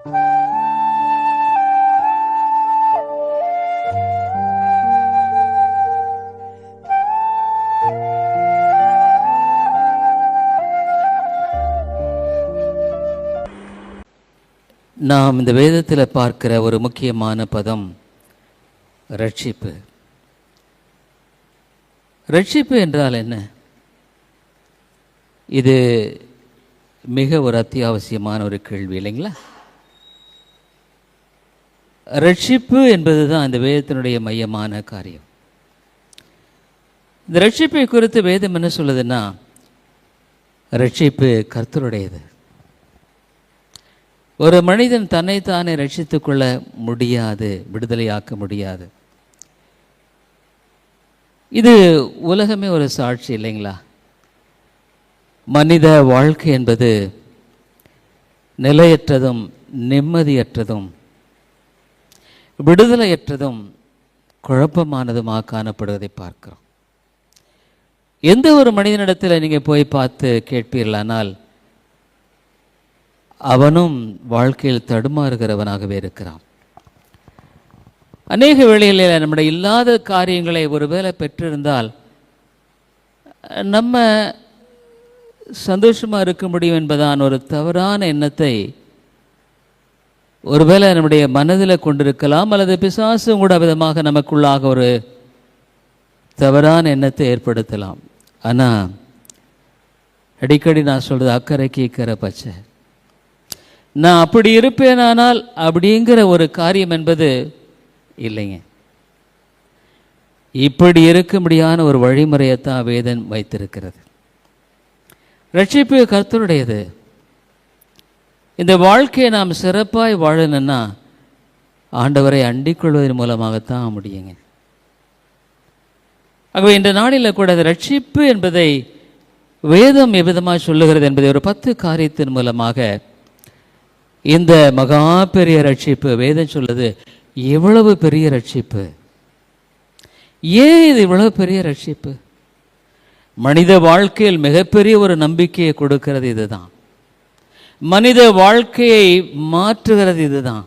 நாம் இந்த வேதத்தில் பார்க்கிற ஒரு முக்கியமான பதம் ரட்சிப்பு. ரட்சிப்பு என்றால் என்ன? இது மிக ஒரு அத்தியாவசியமான ஒரு கேள்வி இல்லைங்களா? ரட்சிப்பு என்பது தான் இந்த வேதத்தினுடைய மையமான காரியம். இந்த ரட்சிப்பை குறித்து வேதம் என்ன சொல்லுதுன்னா, ரட்சிப்பு கர்த்தருடையது. ஒரு மனிதன் தன்னைத்தானே ரட்சித்துக் கொள்ள முடியாது, விடுதலையாக்க முடியாது. இது உலகமே ஒரு சாட்சி இல்லைங்களா? மனித வாழ்க்கை என்பது நிலையற்றதும் நிம்மதியற்றதும் விடுதலையற்றதும் குழப்பமானதுமாக காணப்படுவதை பார்க்கிறோம். எந்த ஒரு மனிதனிடத்தில் நீங்கள் போய் பார்த்து கேட்பீர்களானால் அவனும் வாழ்க்கையில் தடுமாறுகிறவனாகவே இருக்கிறான். அநேக வேளைகளில் நம்முடைய இல்லாத காரியங்களை ஒருவேளை பெற்றிருந்தால் நம்ம சந்தோஷமாக இருக்க முடியும் என்பதான ஒரு தவறான எண்ணத்தை ஒருவேளை நம்முடைய மனதில் கொண்டிருக்கலாம், அல்லது பிசாசும் கூட விதமாக நமக்குள்ளாக ஒரு தவறான எண்ணத்தை ஏற்படுத்தலாம். ஆனால் அடிக்கடி நான் சொல்கிறது அக்கறைக்கு இக்கரை பச்சை. நான் அப்படி இருப்பேனானால் அப்படிங்கிற ஒரு காரியம் என்பது இல்லைங்க. இப்படி இருக்கும்படியான ஒரு வழிமுறையைத்தான் வேதம் வைத்திருக்கிறது. ரட்சிப்பு கர்த்தருடையது. இந்த வாழ்க்கையை நாம் சிறப்பாய் வாழணும்னா ஆண்டவரை அண்டிக் கொள்வதன் மூலமாகத்தான் முடியுங்க. ஆகவே இந்த நாளில் கூட ரட்சிப்பு என்பதை வேதம் எவ்விதமாக சொல்லுகிறது என்பதை ஒரு 10 காரியத்தின் மூலமாக இந்த மகா பெரிய ரட்சிப்பு வேதம் சொல்லுது. எவ்வளவு பெரிய ரட்சிப்பு! ஏன் இது இவ்வளவு பெரிய ரட்சிப்பு? மனித வாழ்க்கையில் மிகப்பெரிய ஒரு நம்பிக்கையை கொடுக்கிறது இதுதான். மனித வாழ்க்கையை மாற்றுகிறது இதுதான்.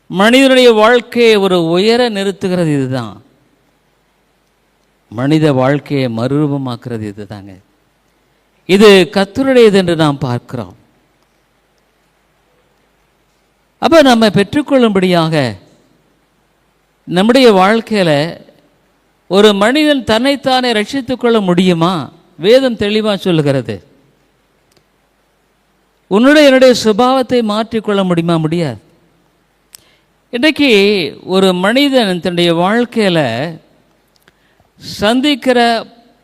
மனிதனுடைய வாழ்க்கையை ஒரு உயர நிறுத்துகிறது இதுதான். மனித வாழ்க்கையை மறுரூபமாக்குறது இதுதாங்க. இது கர்த்தருடையது என்று நாம் பார்க்கிறோம். அப்போ நம்ம பெற்றுக்கொள்ளும்படியாக நம்முடைய வாழ்க்கையில் ஒரு மனிதன் தன்னைத்தானே ரட்சித்துக் கொள்ள முடியுமா? வேதம் தெளிவாக சொல்லுகிறது. என்னுடைய சுபாவத்தை மாற்றிக்கொள்ள முடியுமா? முடியாது. இன்றைக்கு ஒரு மனிதன் தன்னுடைய வாழ்க்கையில் சந்திக்கிற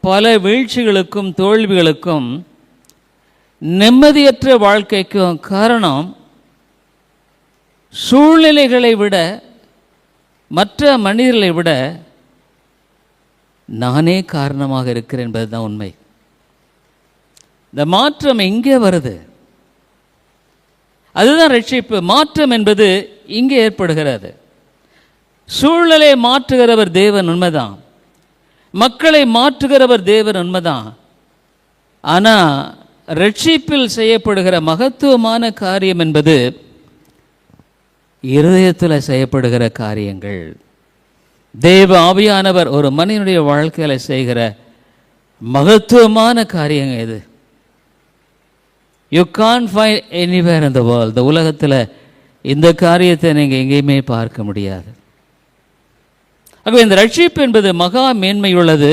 பல வீழ்ச்சிகளுக்கும் தோல்விகளுக்கும் நிம்மதியற்ற வாழ்க்கைக்கும் காரணம் சூழ்நிலைகளை விட, மற்ற மனிதர்களை விட நானே காரணமாக இருக்கிறேன் என்பதுதான் உண்மை. இந்த மாற்றம் எங்கே வருது? அதுதான் ரட்சிப்பு. மாற்றம் என்பது இங்கே ஏற்படுகிறது. சூழ்நிலை மாற்றுகிறவர் தேவன், உண்மைதான். மக்களை மாற்றுகிறவர் தேவன், உண்மைதான். ஆனால் ரட்சிப்பில் செய்யப்படுகிற மகத்துவமான காரியம் என்பது இருதயத்தில் செய்யப்படுகிற காரியங்கள். தேவ ஆவியானவர் ஒரு மனிதனுடைய வாழ்க்கையில் செய்கிற மகத்துவமான காரியங்கள் இது. You can't find anywhere in the world. இந்த உலகத்தில் இந்த காரியத்தை நீங்கள் எங்கேயுமே பார்க்க முடியாது. ஆகவே இந்த ரட்சிப்பு என்பது மகா மேன்மையுள்ளது,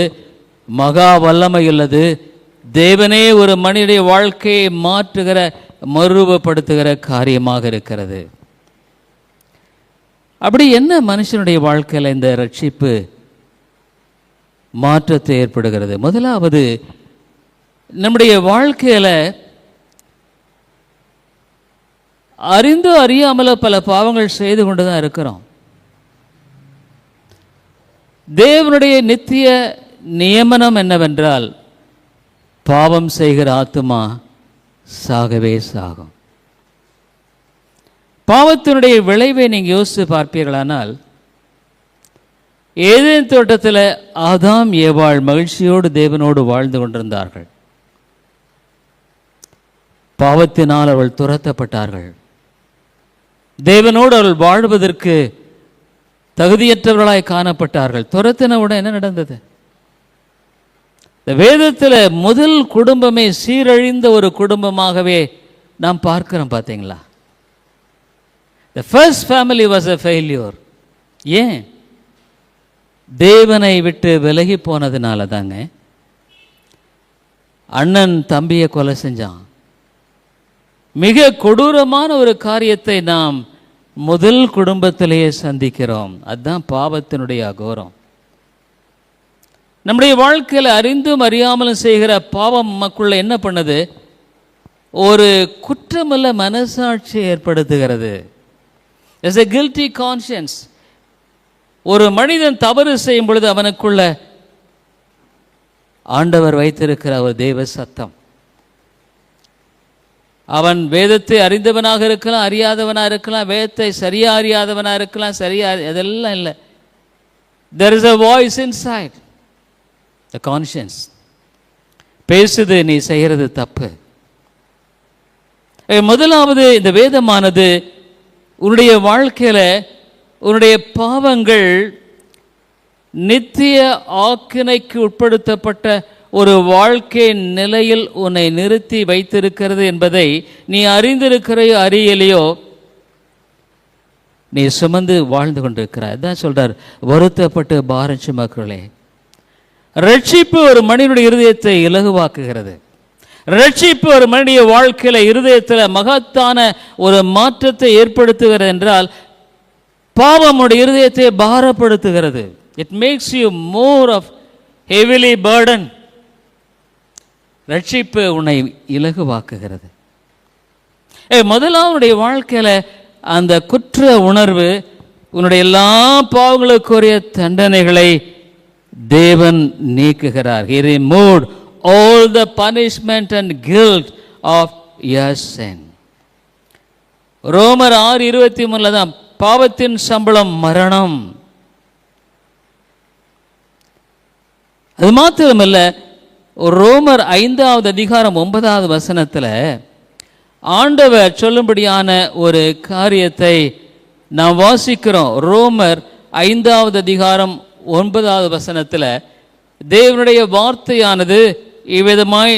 மகா வல்லமையுள்ளது. தேவனே ஒரு மனிதனுடைய வாழ்க்கையை மாற்றுகிற, மறுரூபப்படுத்துகிற காரியமாக இருக்கிறது. அப்படி என்ன மனுஷனுடைய வாழ்க்கையில் இந்த ரட்சிப்பு மாற்றத்தை ஏற்படுகிறது? முதலாவது, நம்முடைய வாழ்க்கையில் அறிந்தோ அறியாமலோ பல பாவங்கள் செய்து கொண்டு தான் இருக்கிறோம். தேவனுடைய நித்திய நியமனம் என்னவென்றால், பாவம் செய்கிற ஆத்துமா சாகவே சாகும். பாவத்தினுடைய விளைவை நீங்கள் யோசித்து பார்ப்பீர்களானால், ஏதேன் தோட்டத்தில் ஆதாம் ஏவாள் மகிழ்ச்சியோடு தேவனோடு வாழ்ந்து கொண்டிருந்தார்கள். பாவத்தினால் அவள் துரத்தப்பட்டார்கள். தேவனோடு அவர்கள் வாழ்வதற்கு தகுதியற்றவர்களாய் காணப்பட்டார்கள். துரத்தினவுடன் என்ன நடந்தது? இந்த வேதத்தில் முதல் குடும்பமே சீரழிந்த ஒரு குடும்பமாகவே நாம் பார்க்கிறோம். பார்த்தீங்களா? The first family was a failure. ஏன்? தேவனை விட்டு விலகி போனதுனால தாங்க. அண்ணன் தம்பியை கொலை செஞ்சான். மிக கொடூரமான ஒரு காரியத்தை நாம் முதல் குடும்பத்திலேயே சந்திக்கிறோம். அதுதான் பாவத்தினுடைய அகோரம். நம்முடைய வாழ்க்கையில் அறிந்தும் அறியாமலும் செய்கிற பாவம் நமக்குள்ள என்ன பண்ணுது? ஒரு குற்றமல்ல மனசாட்சியை ஏற்படுத்துகிறது. There's a guilty conscience. ஒரு மனிதன் தவறு செய்யும் பொழுது அவனுக்குள்ள ஆண்டவர் வைத்திருக்கிற ஒரு தேவ சத்தம். அவன் வேதத்தை அறிந்தவனாக இருக்கலாம், அறியாதவனாக இருக்கலாம், வேதத்தை சரியா அறியாதவனாக இருக்கலாம், சரியா அதெல்லாம் இல்லை. There is a voice inside. The conscience பேசுது, நீ செய்கிறது தப்பு. முதலாவது இந்த வேதமானது உன்னுடைய வாழ்க்கையில் உன்னுடைய பாவங்கள் நித்திய ஆக்கினைக்கு உட்படுத்தப்பட்ட ஒரு வாழ்க்கை நிலையில் உன்னை நிறுத்தி வைத்திருக்கிறது என்பதை நீ அறிந்திருக்கிறையோ அறியலையோ நீ சுமந்து வாழ்ந்து கொண்டிருக்கிறாய். அதான் சொல்றார், வருத்தப்பட்டு பாரம் சுமக்கிறவர்களே. ரட்சிப்பு ஒரு மனிதனுடைய இருதயத்தை இலகுவாக்குகிறது. ரட்சிப்பு ஒரு மனிதனுடைய வாழ்க்கையில இருதயத்தில் மகத்தான ஒரு மாற்றத்தை ஏற்படுத்துகிறது என்றால் பாவம் உடைய இருதயத்தை பாரப்படுத்துகிறது. It makes you more of heavily burden. ரட்சிப்பு உன்னை இலகுவாக்குகிறது. முதலாவுடைய வாழ்க்கையில அந்த குற்ற உணர்வு உன்னுடைய எல்லா பாவங்களுக்குரிய தண்டனைகளை தேவன் நீக்குகிறார். He removed all the punishment and guilt of your sin. ரோமர் 6:23 தான் பாவத்தின் சம்பளம் மரணம். அது மாத்திரமல்ல, ரோமர் 5வது அதிகாரம் 9வது வசனத்தில் ஆண்டவர் சொல்லும்படியான ஒரு காரியத்தை நாம் வாசிக்கிறோம். ரோமர் 5வது அதிகாரம் 9வது வசனத்தில் தேவனுடைய வார்த்தையானது இவ்விதமாய்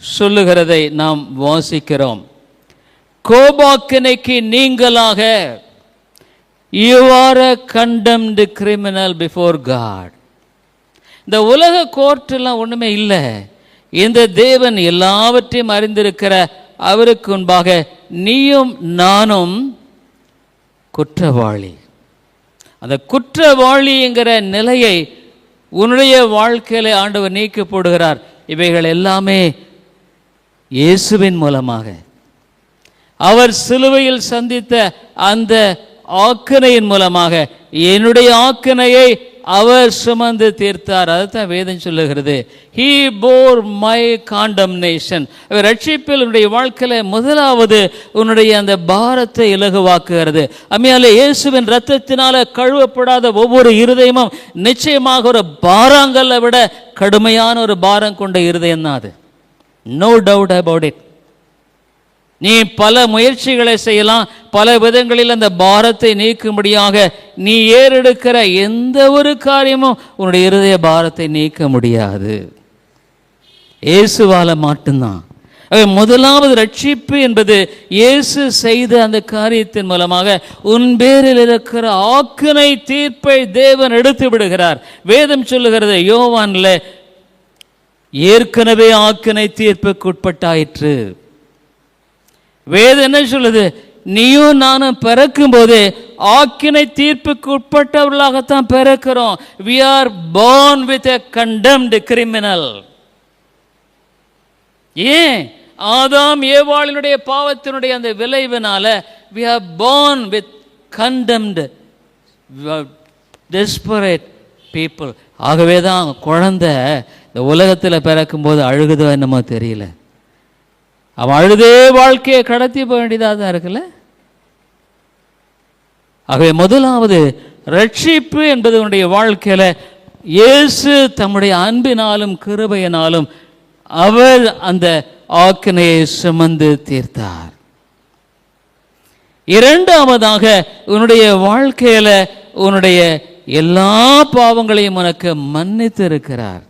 சொல்லுகிறதை நாம் வாசிக்கிறோம். கோபாக்கினைக்கு நீங்களாக, you are a condemned criminal before God. இந்த உலக கோர்ட்டெல்லாம் ஒண்ணுமே இல்லை. இந்த தேவன் எல்லாவற்றையும் அறிந்திருக்கிற அவருக்கு முன்பாக நீயும் நானும் குற்றவாளி. அந்த குற்றவாளிங்கிற நிலையை உன்னுடைய வாழ்க்கையில ஆண்டவர் நீக்கி போடுகிறார். இவைகள் எல்லாமே இயேசுவின் மூலமாக அவர் சிலுவையில் சந்தித்த அந்த ஆக்கினையின் மூலமாக என்னுடைய ஆக்கினையை அவர் சுமந்து தீர்த்தார். அதுதான் வேதம் சொல்லுகிறது. He bore my condemnation. ரட்சிப்பில் உன்னுடைய வாழ்க்கையில முதலாவது உன்னுடைய அந்த பாரத்தை இலகுவாக்குகிறது. அம்மையாலே இயேசுவின் இரத்தத்தினால கழுவப்படாத ஒவ்வொரு இருதயமும் நிச்சயமாக ஒரு பாரங்களை விட கடுமையான ஒரு பாரம் கொண்ட இருதயம் தான் அது. No doubt about it. நீ பல முயற்சிகளை செய்யலாம், பல விதங்களில் அந்த பாரத்தை நீக்கும்படியாக நீ ஏறெடுக்கிற எந்த ஒரு காரியமும் உன்னுடைய இருதய பாரத்தை நீக்க முடியாது. இயேசுவால மட்டும்தான். முதலாவது ரட்சிப்பு என்பது இயேசு செய்த அந்த காரியத்தின் மூலமாக உன் பேரில் இருக்கிற ஆக்கினை தீர்ப்பை தேவன் எடுத்து விடுகிறார். வேதம் சொல்லுகிறது, யோவான்ல ஏற்கனவே ஆக்கினை தீர்ப்புக்கு உட்பட்டாயிற்று. வேதம் என்ன சொல்லுது? நீயும் நானும் பிறக்கும் போதே ஆக்கினை தீர்ப்புக்கு உட்பட்டவர்களாகத்தான் பிறக்கிறோம். We are born with a condemned criminal. ஏன்? ஆதாம் ஏவாளினுடைய பாவத்தினுடைய அந்த விளைவினால we are born with condemned desperate people. ஆகவே தான் குழந்தை இந்த உலகத்தில் பிறக்கும் போது அழுகுதோ என்னமோ தெரியல, அவன் அழுதே வாழ்க்கையை கடத்தி போக வேண்டியதாக தான் இருக்குல்ல. ஆகவே முதலாவது ரட்சிப்பு என்பது உன்னுடைய வாழ்க்கையில இயேசு தம்முடைய அன்பினாலும் கிருபையினாலும் அவர் அந்த ஆக்கினையை சுமந்து தீர்த்தார். இரண்டாவதாக உன்னுடைய வாழ்க்கையில உன்னுடைய எல்லா பாவங்களையும் உனக்கு மன்னித்து இருக்கிறார்.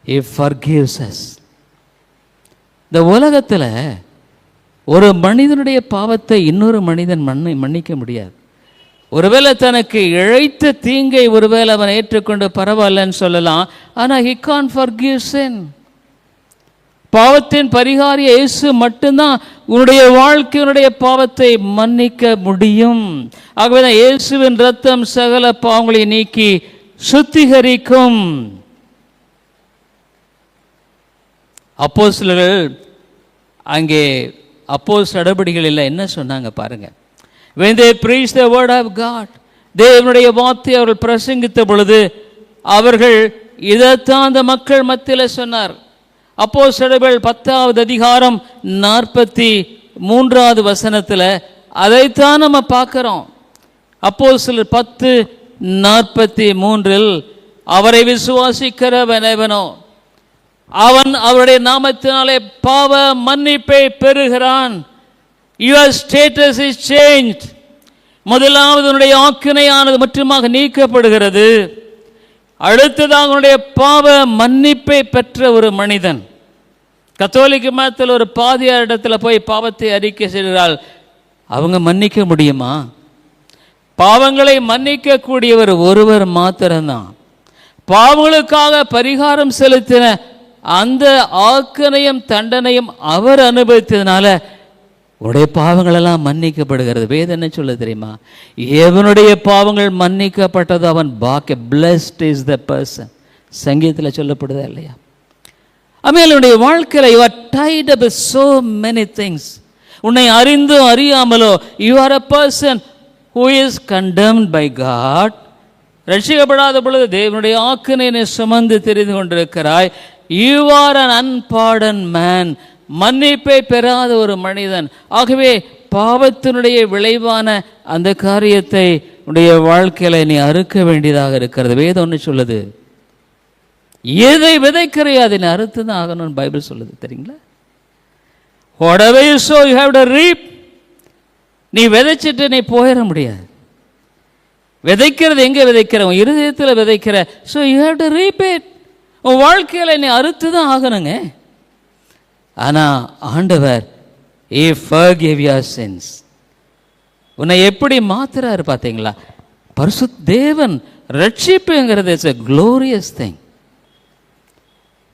He forgives us. இந்த உலகத்துல ஒரு மனிதனுடைய பாவத்தை இன்னொரு மனிதன் மன்னிக்க முடியாது. ஒருவேளை தனக்கு இழைத்த தீங்கை ஒருவேளை அவன் ஏற்றுக்கொண்டு பரவாயில்லன்னு சொல்லலாம். ஆனால் he can't forgive sin. பாவத்தின் பரிகாரி இயேசு மட்டும்தான் உன்னுடைய வாழ்க்கையினுடைய பாவத்தை மன்னிக்க முடியும். ஆகவே இயேசுவின் இரத்தம் சகல பாவங்களை நீக்கி சுத்திகரிக்கும். அப்போஸ்தலர்கள் அங்கே அப்போஸ்தலர் நடபடிகளில் என்ன சொன்னாங்க பாருங்க. When they preached the word of God, தேவனுடைய வார்த்தை அவர்கள் பிரசங்கித்த பொழுது அவர்கள் இதைத்தான் அந்த மக்கள் மத்தியில் சொன்னார். அப்போஸ்தலர்கள் 10வது அதிகாரம் 43வது வசனத்தில் அதைத்தான் நம்ம பார்க்கிறோம். அப்போஸ்தலர் 10:43 அவரை விசுவாசிக்கிறவனோ அவன் அவருடைய நாமத்தினாலே பாவ மன்னிப்பை பெறுகிறான். Your status is changed. முதலாவது உன்னுடைய ஆக்கினையானது முற்றுமாக நீக்கப்படுகிறது. அடுத்ததாக உன்னுடைய பாவ மன்னிப்பை பெற்ற ஒரு மனிதன். கத்தோலிக்க மதத்தில் ஒரு பாதியார் இடத்துல போய் பாவத்தை அறிக்கை செய்கிறாள். அவங்க மன்னிக்க முடியுமா? பாவங்களை மன்னிக்க கூடியவர் ஒருவர் மாத்திரம்தான். பாவங்களுக்காக பரிகாரம் செலுத்தின அந்த ஆக்கினையும் தண்டனையும் அவர் அனுபவித்ததுனால உடைய பாவங்கள் எல்லாம் மன்னிக்கப்படுகிறது. வேதம் என்ன சொல்ல தெரியுமா? எவனுடைய பாவங்கள் மன்னிக்கப்பட்டது அவன் பாக்கிய. blessed is the person. சங்கீதத்தில் சொல்லப்படுதா இல்லையா? அவனுடைய வாழ்க்கையில் you are tied up with so many things. உன்னை அறிந்தோ அறியாமலோ you are a person who is condemned by God. ரட்சிக்கப்படாத பொழுது தேவனுடைய ஆக்கினையை சுமந்து தெரிந்து கொண்டிருக்கிறாய். You are an unpardoned man. மன்னிப்பை பெறாத ஒரு மனிதன். ஆகவே பாவத்தினுடைய விளைவான அந்த காரியத்தை உடைய வாழ்க்கையில நீ அறுக்க வேண்டியதாக இருக்கிறது. வேதம் ஒன்று சொல்லுது, எதை விதைக்கிறையோ அதை நீ அறுத்து தான் ஆகணும்னு பைபிள் சொல்லுது. தெரியுங்களா? whatever you sow you have to reap. நீ விதைச்சிட்டு நீ போயிட முடியாது. விதைக்கிறது எங்கே விதைக்கிற? உன் இருதயத்தில் விதைக்கிற. So you have to reap it. உன் வாழ்க்கையில் நீ அறுத்து தான் ஆகணுங்க. ஆனால் ஆண்டவர் he forgave your sins. உன்னை எப்படி மாத்துறாரு பார்த்தீங்களா? பரிசுத்த தேவன் ரட்சிப்புங்கிறது இட்ஸ் a glorious thing.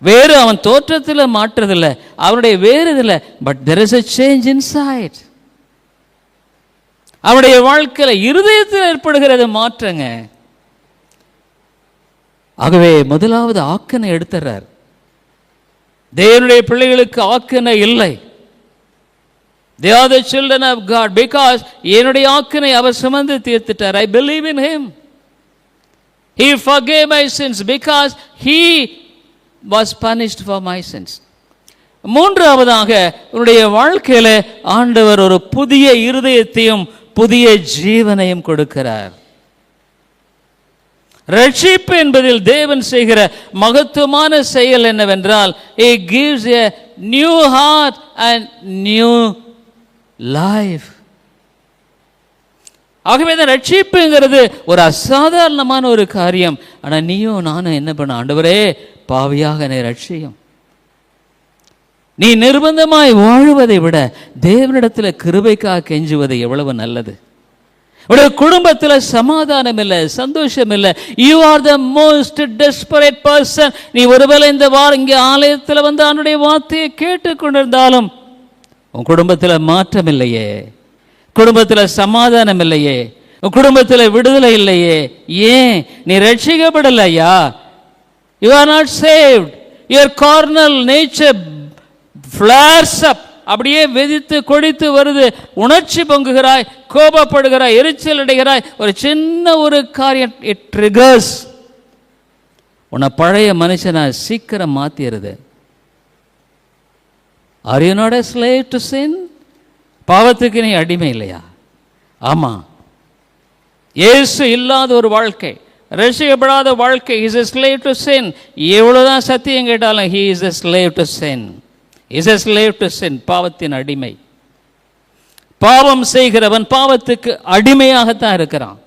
வேறு அவன் தோற்றத்தில் மாற்றுறதில்லை, அவனுடைய வேறு இதில். But there is a change inside. அவனுடைய வாழ்க்கையில் இருதயத்தில் ஏற்படுகிறது மாற்றங்க. ஆகவே முதலாவது ஆக்கனை எடுத்துறார். தேவனுடைய பிள்ளைகளுக்கு ஆக்கனை இல்லை. They are the children of God because என்னுடைய ஆக்கனை அவர் சுமந்து தீர்த்துட்டார். I believe in him. He forgave my sins because he was punished for my sins. மூன்றாவதாக உன்னுடைய வாழ்க்கையில ஆண்டவர் ஒரு புதிய இருதயத்தையும் புதிய ஜீவனையும் கொடுக்கிறார். ரட்சிப்பு என்பதில் தேவன் செய்கிற மகத்துவமான செயல் என்னவென்றால் he gives a new heart and new life. ஆகவே இந்த ரட்சிப்புங்கிறது ஒரு அசாதாரணமான ஒரு காரியம். ஆனால் நீயும் நானும் என்ன பண்ண? ஆண்டவரே பாவியாக என்னை ரட்சியும். நீ நிர்பந்தமாய் வாழுவதை விட தேவனிடத்தில் கிருபைக்காக கெஞ்சுவது எவ்வளவு நல்லது. உடைய குடும்பத்தில் சமாதானம் இல்லை, சந்தோஷம் இல்லை. You R the most desperate person. நீ ஒருவேளை இந்த வாரம் இங்கே ஆலயத்தில் வந்து அவனுடைய வார்த்தையை கேட்டுக்கொண்டிருந்தாலும் உன் குடும்பத்தில் மாற்றம் இல்லையே, குடும்பத்தில் சமாதானம் இல்லையே, உன் குடும்பத்தில் விடுதலை இல்லையே. ஏன்? நீ ரட்சிக்கப்படலையா? You are not saved. Your carnal nature flares up. அப்படியே வெதித்து கொடித்து வருது. உணர்ச்சி பொங்குகிறாய், கோபப்படுகிறாய், எரிச்சல் அடைகிறாய். ஒரு சின்ன ஒரு காரியம் இட் ட்ரிகர்ஸ். உன்னை பழைய மனுஷனை சீக்கிரம் மாத்திருது. Are you not a slave to sin? பாவத்துக்கு நீ அடிமை இல்லையா? ஆமா. இயேசு இல்லாத ஒரு வாழ்க்கை, ரட்சிக்கப்படாத வாழ்க்கை, he is a slave to sin. எவ்வளவுதான் சத்தியம் கேட்டாலும் he is a slave to sin. Is a slave to sin. பாவத்தின் அடிமை. பாவம் செய்கிறவன் பாவத்துக்கு அடிமையாகத்தான் இருக்கிறான்.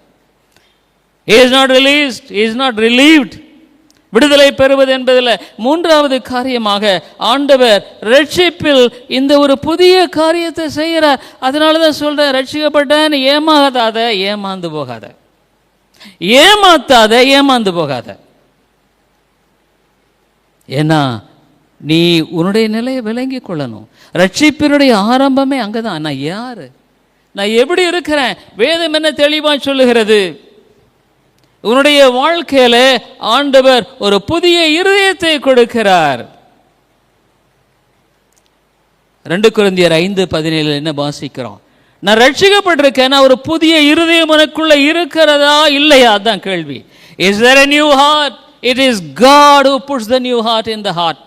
He is not released, he is not relieved. விடுதலை பெறுவது என்பதில் மூன்றாவது காரியமாக ஆண்டவர் ரட்சிப்பில் இந்த ஒரு புதிய காரியத்தை செய்கிறார். அதனால தான் சொல்ற, ரட்சிக்கப்பட்டேன்னு ஏமாந்தாத, ஏமாந்து போகாத, ஏமாத்தாத, ஏமாந்து போகாத. ஏன்னா நீ உன்னுடைய நிலையை விளங்கி கொள்ளணும். ரட்சிப்பினுடைய ஆரம்பமே அங்கதான். நான் யாரு, நான் எப்படி இருக்கிறேன், வேதம் என்ன தெளிவா சொல்லுகிறது? உன்னுடைய வாழ்க்கையில ஆண்டவர் ஒரு புதிய இருதயத்தை கொடுக்கிறார். 2 கொரிந்தியர் 5:17 என்ன வாசிக்கிறோம்? நான் ரட்சிக்கப்பட்டிருக்கேன், ஒரு புதிய இருதயம் உனக்குள்ள இருக்கிறதா இல்லையா? அதான் கேள்வி. Is there a new heart? It is God who puts the new heart in the heart.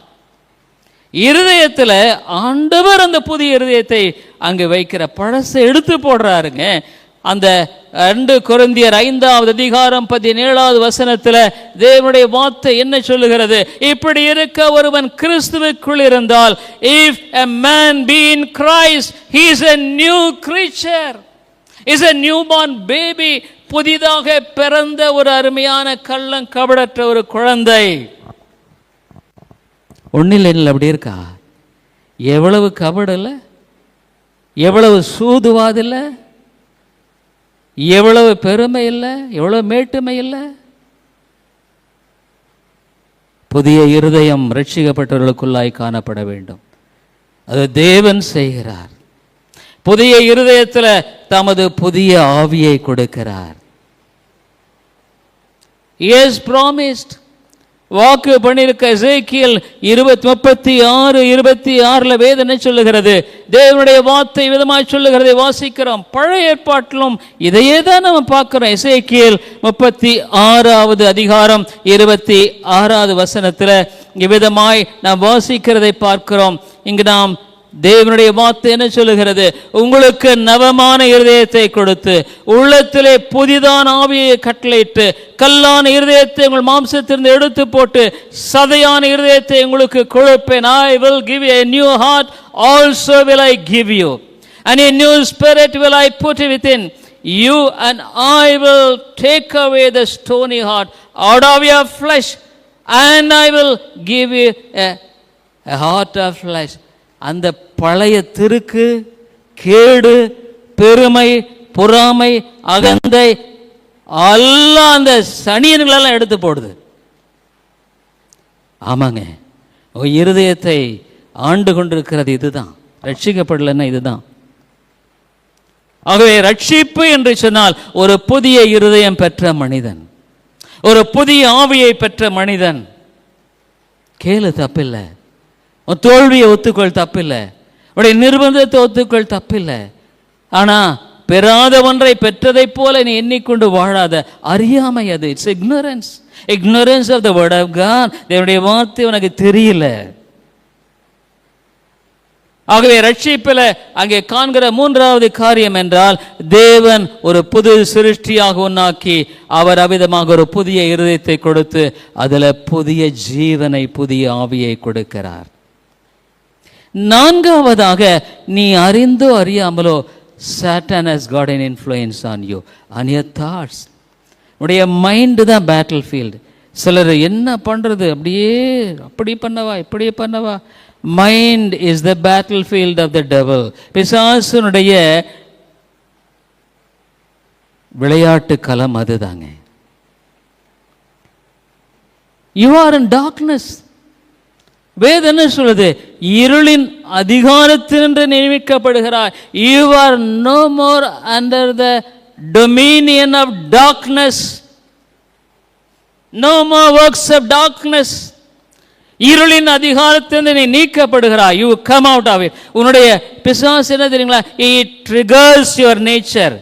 இருதயத்தில் ஆண்டவர் அந்த புதிய இருதயத்தை அங்கு வைக்கிற, பழசை எடுத்து போடுறாருங்க. அந்த 2 கொரிந்தியர் 5:17 தேவனுடைய வார்த்தை என்ன சொல்லுகிறது? இப்படி இருக்க ஒருவன் கிறிஸ்துவுக்குள் இருந்தால், if a man be in Christ, he is a new creature, is a newborn baby. புதிதாக பிறந்த ஒரு அருமையான கள்ளம் கபடற்ற ஒரு குழந்தை. ஒன்னில் அப்படி இருக்கா? எவ்வளவு கபடல, எவ்வளவு சூதுவாதில்ல, எவ்வளவு பெருமை இல்லை, எவ்வளவு மேட்டுமை இல்லை. புதிய இருதயம் ரட்சிக்கப்பட்டவர்களுக்குள்ளாய் காணப்பட வேண்டும். அது தேவன் செய்கிறார். புதிய இருதயத்தில் தமது புதிய ஆவியை கொடுக்கிறார். He has promised, வாக்கு பண்ணியிருக்க எசேக்கியேல் 36:26 வேதம் என்ன சொல்லுகிறது? தேவனுடைய வார்த்தை விதமாய் சொல்லுகிறதை வாசிக்கிறோம். பழைய ஏற்பாட்டிலும் இதையே தான் நம்ம பார்க்கிறோம். எசேக்கியேல் 36:26 இவ்விதமாய் நாம் வாசிக்கிறதை பார்க்கிறோம். இங்கு நாம் தேவனுடைய வார்த்தை என்ன சொல்லுகிறது? உங்களுக்கு நவமான இருதயத்தை கொடுத்து உள்ளத்திலே புதிதான ஆவியை கட்டளையிட்டு கல்லான இருதயத்தை உங்கள் மாம்சத்திலிருந்து எடுத்து போட்டு சதையான இருதயத்தை உங்களுக்கு கொடுப்பேன். I will give you a new heart also will I give you, and a new spirit will I put within you, and I will take away the stony heart out of your flesh, and I will give you a heart of flesh. அந்த பழைய திருக்கு, கேடு, பெருமை, பொறாமை, அகந்தை எல்லாம் அந்த சனியன்களெல்லாம் எடுத்து போடுது. ஆமாங்க, இருதயத்தை ஆண்டு கொண்டிருக்கிறது இதுதான். ரட்சிக்கப்படலைன்னா இதுதான். ஆகவே ரட்சிப்பு என்று சொன்னால் ஒரு புதிய இருதயம் பெற்ற மனிதன், ஒரு புதிய ஆவியை பெற்ற மனிதன். கேளு, தப்பில்லை. தோல்வியை ஒத்துக்கொள், தப்பில்லை. உடைய நிர்பந்தத்தை ஒத்துக்கொள், தப்பில்லை. ஆனா பெறாத ஒன்றை பெற்றதை போல நீ எண்ணிக்கொண்டு வாழாத. அறியாமை அது. It's ignorance of the word of God. தேவனுடைய வார்த்தை உனக்கு தெரியல. ஆகவே ரட்சிப்பில் அங்கே காண்கிற மூன்றாவது காரியம் என்றால், தேவன் ஒரு புது சிருஷ்டியாக உன்னாக்கி அவர் அவிதமாக ஒரு புதிய இருதயத்தை கொடுத்து அதில் புதிய ஜீவனை, புதிய ஆவியை கொடுக்கிறார். நான்காவதாக, நீ அறிந்தோ அறியாமலோ Satan has got an influence on you, on your thoughts. உடைய மைண்டு தான் பேட்டில் ஃபீல்டு. சிலர் என்ன பண்ணுறது, அப்படியே அப்படி பண்ணவா இப்படி பண்ணவா. Mind is the battle field of the devil. பிசாசுனுடைய விளையாட்டு களம் அதுதாங்க. You are in darkness. வேதம் என்ன சொல்லுது? இருளின் அதிகாரத்தினின்று நியமிக்கப்படுகிறாய். You are no more under the dominion of darkness, no more works of darkness. இருளின் அதிகாரத்திலிருந்து நீ நீக்கப்படுகிறாய். You come out of it. உன்னுடைய பிசாசு என்ன தெரியுங்களா? It triggers your nature.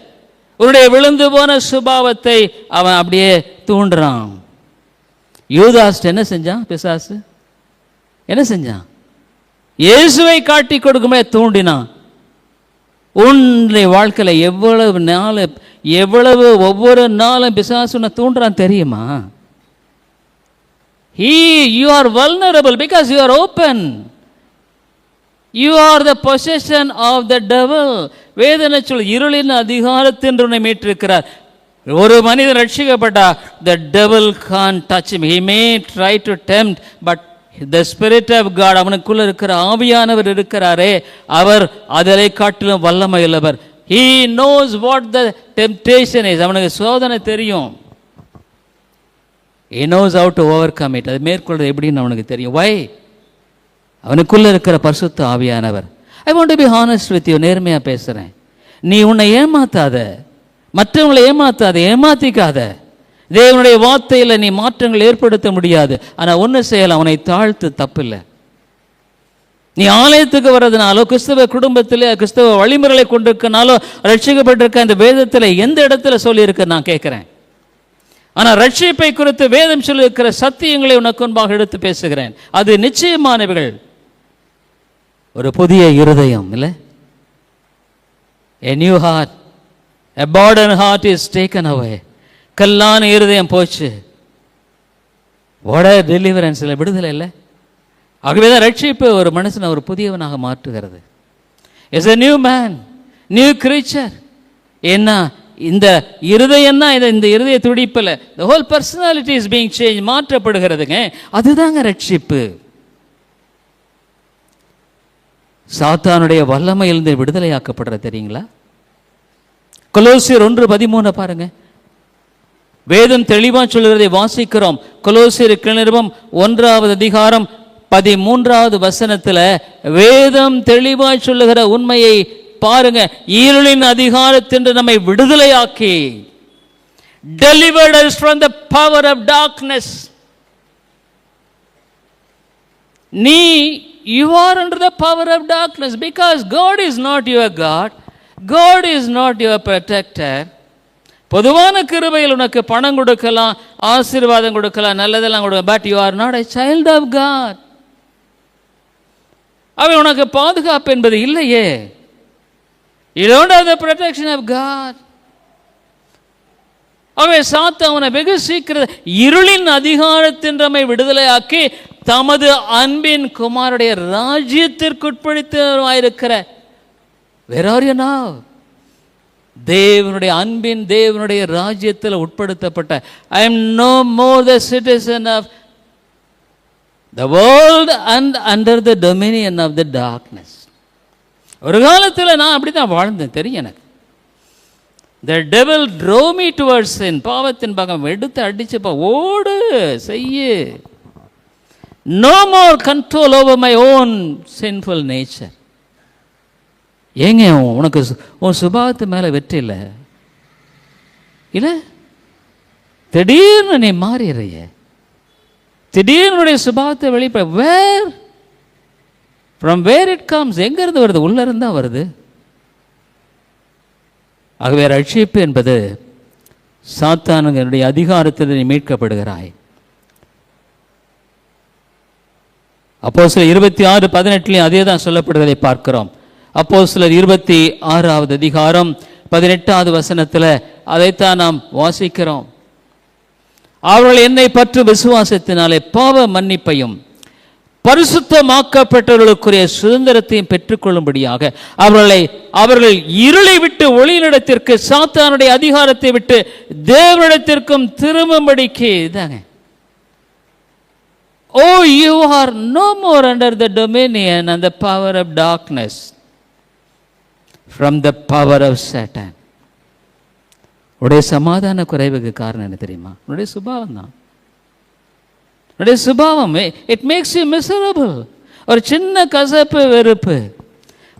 உன்னுடைய விழுந்து போன சுபாவத்தை அவன் அப்படியே தூண்டுறான். யூதாஸ் என்ன செஞ்சான்? பிசாசு என்ன செஞ்சான்? இயேசுவை காட்டி கொடுக்குமே தூண்டினான். உன்னுடைய வாழ்க்கையில் எவ்வளவு ஒவ்வொரு நாளும் பிசாசு உன்னை தூண்டுறான் தெரியுமா? You are vulnerable because you are open. You are the possession of the devil. வேதனை சொல் இருளின் அதிகாரத்தின்று உன்னை மீட்டிருக்கிறார். ஒரு மனிதன் ரட்சிக்கப்பட்டா the devil can't touch him. He may try to tempt, but the spirit of God, அவனுக்குள்ள இருக்கிற ஆவியானவர் இருக்கிறாரே, அவர் அதிலே காட்டிலும் வல்லமை உள்ளவர். He knows what the temptation is. அவனுக்கு சோதனை தெரியும். He knows how to overcome it. அது மேற்கொள்வது எப்படின்னு அவனுக்கு தெரியும். Why? அவனுக்குள்ள இருக்கிற பரிசுத்த ஆவியானவர். I want to be honest with you. நேர்மையா பேசுறேன். நீ உன்னை ஏமாத்தாத, மற்றவங்களை ஏமாத்தாத, ஏமாத்திக்காத. தேவனுடைய வார்த்தையில் நீ மாற்றங்கள் ஏற்படுத்த முடியாது. ஆனால் ஒன்று செய்யலாம், அவனை தாழ்த்து, தப்பில்லை. நீ ஆலயத்துக்கு வர்றதுனாலோ, கிறிஸ்தவ குடும்பத்தில் கிறிஸ்தவ வழிமுறைகளை கொண்டிருக்கனாலோ, ரட்சிக்கப்பட்டிருக்க இந்த வேதத்தில் எந்த இடத்துல சொல்லியிருக்க நான் கேட்குறேன். ஆனால் ரட்சிப்பை குறித்து வேதம் சொல்லியிருக்கிற சத்தியங்களை உனக்கு முன்பாக எடுத்து பேசுகிறேன். அது நிச்சயமானவைகள். ஒரு புதிய இருதயம், இல்லை, a new heart, a burdened heart is taken away. கல்லான இருதயம் போச்சு. what a deliverance, இல்லை, விடுதலை இல்லை. ஆகவேதான் ரட்சிப்பு ஒரு மனுஷனை ஒரு புதியவனாக மாற்றுகிறது. is a new man, new creature. என்ன இந்த இருதயம்னா இந்த இருதய துடிப்பில் the whole personality is being changed, மாற்றப்படுகிறதுங்க. அதுதாங்க ரட்சிப்பு. சாத்தானுடைய வல்லமையிலிருந்து விடுதலையாக்கப்படுற தெரியுங்களா? கொலோசியர் 1:13 பாருங்க. வேதம் தெளிவா சொல்லுகிறதை வாசிக்கிறோம். கொலோசியருக்கு நிருபம் 1:13 வேதம் தெளிவாய் சொல்லுகிற உண்மையை பாருங்க. இருளின் அதிகாரத்தின்று நம்மை விடுதலையாக்கி, delivered us from the power of darkness. You are under the power of darkness because God is not your God. God is not your protector. பொதுவான கிருபையில் உனக்கு பணம் கொடுக்கலாம், ஆசீர்வாதம் கொடுக்கலாம், நல்லதெல்லாம் கொடுக்கலாம். But you are not a child of God. அவன் உனக்கு பாதுகாப்பு என்பது இல்லையே. You don't have the protection of God. அவன் சாத்தானை வெகு சீக்கிரம் இருளின் அதிகாரத்தின் நம்மை விடுதலையாக்கி தமது அன்பின் குமாரனுடைய ராஜ்யத்திற்குட்படுத்தியிருக்கிற, where are you now? தேவனுடைய அன்பின் தேவனுடைய ராஜ்யத்தில் உட்படுத்தப்பட்ட, I am no more the citizen of the world and under the dominion of the darkness. ஒரு காலத்தில் நான் அப்படித்தான் வாழ்ந்தேன், தெரியும் எனக்கு. The devil drove me towards sin. பாவத்தின் பக்கம் எடுத்து அடிச்சுப்பா, ஓடு, செய்யு. No more control over my own sinful nature. ஏங்க உனக்கு உன் சுபாவத்து மேலே வெற்றி இல்லை இல்லை? திடீர்னு நீ மாறிடுறிய, திடீர்னுடைய சுபாவத்தை வெளிப்பட. ஃப்ரம் வேர் இட் கம்ஸ், எங்கேருந்து வருது? உள்ள இருந்தா வருது. ஆகவே ரட்சிப்பு என்பது சாத்தானுடைய அதிகாரத்தில் நீ மீட்கப்படுகிறாய். அப்போஸ்தலர் 26:18 அதே தான் சொல்லப்படுவதை பார்க்கிறோம். அப்போஸ்தலர் 26:18 அதைத்தான் நாம் வாசிக்கிறோம். அவர்கள் என்னை பற்றி விசுவாசத்தினாலே பாவ மன்னிப்பையும் பரிசுத்தமாக்கப்பட்டவர்களுக்குரிய சுதந்திரத்தையும் பெற்றுக்கொள்ளும்படியாக அவர்கள் இருளை விட்டு ஒளியினிடத்திற்கு, சாத்தானுடைய அதிகாரத்தை விட்டு தேவனிடத்திற்கும் திரும்பும்படிக்கு. இதாங்க, oh, you are no more under the dominion and the power of darkness, from the power of Satan. உடைய சமாதான குறைவுக்கு காரணம் என்ன தெரியுமா? உடைய சுபாவம் தான். உடைய சுபாவம், it makes you miserable. ஒரு சின்ன கசப்பு, வெறுப்பு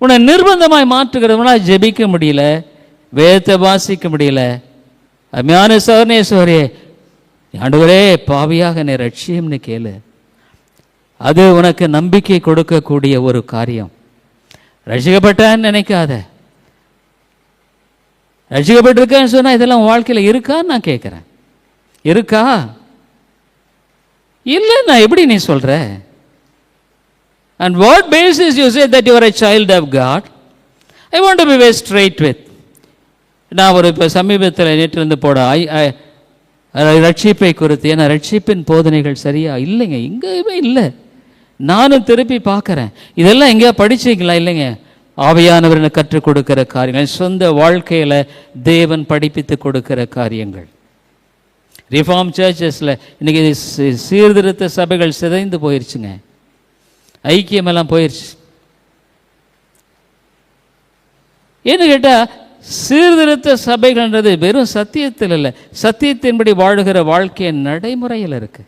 உன்னை நிர்பந்தமாய் மாற்றுகிறதுனா ஜெபிக்க முடியல, வேதத்தை வாசிக்க முடியல. அருமையான சோர்ணேஸ்வரே, ஆண்டவரே பாவியாக என்னை ரட்சியம்னு கேளு. அது உனக்கு நம்பிக்கை கொடுக்கக்கூடிய ஒரு காரியம். ரட்சிக்கப்பட்டான்னு நினைக்காத. ரட்சிக்கப்பட்டிருக்கேன்னு சொன்னால் இதெல்லாம் வாழ்க்கையில் இருக்கான்னு நான் கேட்குறேன். இருக்கா? இல்லை, நான் எப்படி நீ சொல்கிற? And what basis you say that you are a child of God? I want to be very straight with. நான் ஒரு இப்போ சமீபத்தில் நேற்றிலிருந்து ரட்சிப்பை குறித்து, ஏன்னா ரட்சிப்பின் போதனைகள் சரியா இல்லைங்க, எங்கேயுமே இல்லை. நானும் திருப்பி பார்க்குறேன். இதெல்லாம் எங்கேயா படிச்சிங்களா? இல்லைங்க. ஆவியானவர் கற்றுக் கொடுக்கிற காரியங்கள், சொந்த வாழ்க்கையில் தேவன் படிப்பித்து கொடுக்கிற காரியங்கள். ரிஃபார்ம் சர்ச்சஸில் இன்றைக்கி சீர்திருத்த சபைகள் சிதைந்து போயிடுச்சுங்க, ஐக்கியமெல்லாம் போயிடுச்சு. ஏன்னு கேட்டால் சீர்திருத்த சபைகள்ன்றது வெறும் சத்தியத்தில் இல்லை, சத்தியத்தின்படி வாழுகிற வாழ்க்கையின் நடைமுறையில் இருக்கு.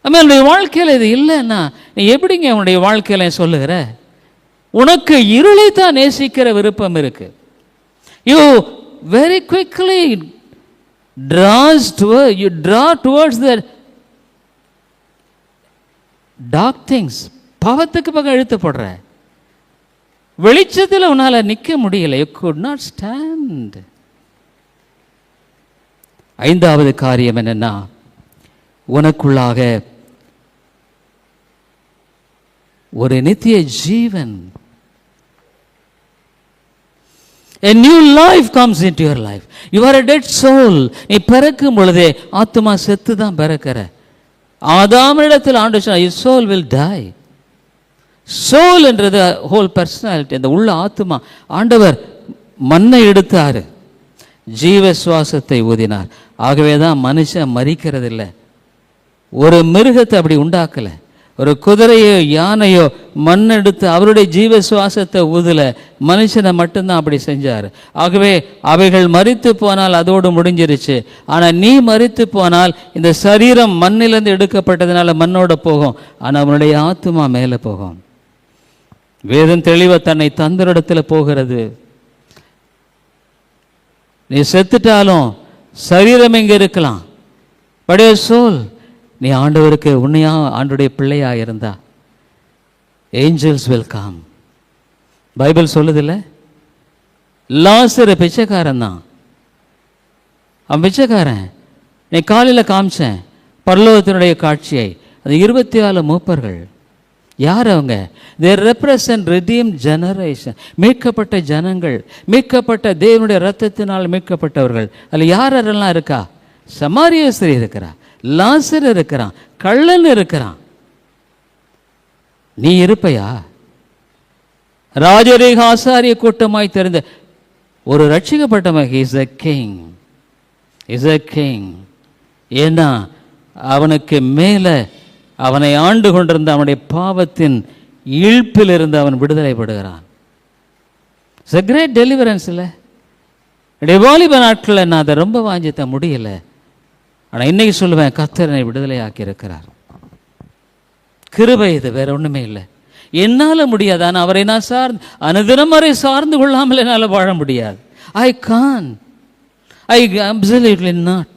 என்னுடைய வாழ்க்கையில் இது இல்லைன்னா நீ எப்படிங்க உன்னுடைய வாழ்க்கையில சொல்லுகிற? உனக்கு இருளை தான் நேசிக்கிற விருப்பம் இருக்கு. You very quickly you draw towards the dark things. பாவத்துக்கு பக்கம் இழுத்து போடுற. வெளிச்சத்தில் உன்னால நிற்க முடியல. You could not stand. ஐந்தாவது காரியம் என்னன்னா, உனக்குள்ளாக ஒரு நித்திய ஜீவன், a new life comes into your life. You are a dead soul. நீ பிறக்கும் பொழுதே ஆத்மா செத்து தான் பிறக்கிற. ஆதாமிடத்தில் ஆண்டவர் சொன்னார், your soul will die. soul என்றது whole personality, அந்த உள்ள ஆத்மா. ஆண்டவர் மண்ணை எடுத்தாரு, ஜீவ சுவாசத்தை ஊதினார். ஆகவே தான் மனுஷன் மரிக்கிறதில்லை. ஒரு மிருகத்தை அப்படி உண்டாக்கல. ஒரு குதிரையோ யானையோ மண்ணெடுத்து அவருடைய ஜீவ சுவாசத்தை ஊதல, மனுஷனை மட்டும்தான் அப்படி செஞ்சார். ஆகவே அவைகள் மரித்து போனால் அதோடு முடிஞ்சிருச்சு. ஆனால் நீ மரித்து போனால் இந்த சரீரம் மண்ணிலிருந்து எடுக்கப்பட்டதுனால மண்ணோட போகும், ஆனால் அவனுடைய ஆத்மா மேலே போகும். வேதம் தெளிவா தன்னை தந்தரிடத்தில் போகிறது. நீ செத்துட்டாலும் சரீரம் எங்கே இருக்கலாம், பட் யுவர் சோல், நீ ஆண்டவருக்கு உண்மையா ஆண்டுடைய பிள்ளையா இருந்தா ஏஞ்சல்ஸ் வில் கம். பைபிள் சொல்லுதில்ல, லாசரு பிச்சைக்காரன் தான். அவன் பிச்சைக்காரன். நீ காலையில் காமிச்சேன் பரலோகத்தினுடைய காட்சியை. அது 24 மூப்பர்கள். யார் அவங்க? they represent redeemed generation. மீட்கப்பட்ட ஜனங்கள், மீட்கப்பட்ட தேவனுடைய இரத்தத்தினால் மீட்கப்பட்டவர்கள். அதில் யாரெல்லாம் இருக்கா? சமாரிய ஸ்திரீ இருக்கிறா, லாசர் இருக்கிறான், கள்ளன் இருக்கிறான். நீ இருப்பையா? ராஜரீக ஆசாரிய கூட்டமாய் தெரிந்த ஒரு ரட்சிக்கப்பட்டவன் is a king, is a king. ஏன்னா அவனுக்கு மேலே அவனை ஆண்டு கொண்டிருந்த அவனுடைய பாவத்தின் இழுப்பில் இருந்து அவன் விடுதலைப்படுகிறான். It's a great deliverance. இல்லை வாலிப நாட்களில் நான் அதை ரொம்ப வாஞ்சித்த முடியல. ஆனால் இன்னைக்கு சொல்லுவேன், கர்த்தர் விடுதலை ஆக்கி இருக்கிறார். கிருபை இது, வேற ஒன்றுமே இல்லை. என்னால் முடியாது. ஆனால் அவரை நான் அனுதினம் அவரை சார்ந்து கொள்ளாமல் என்னால் வாழ முடியாது. ஐ கான், ஐ அப்சல்யூட்லி நாட்.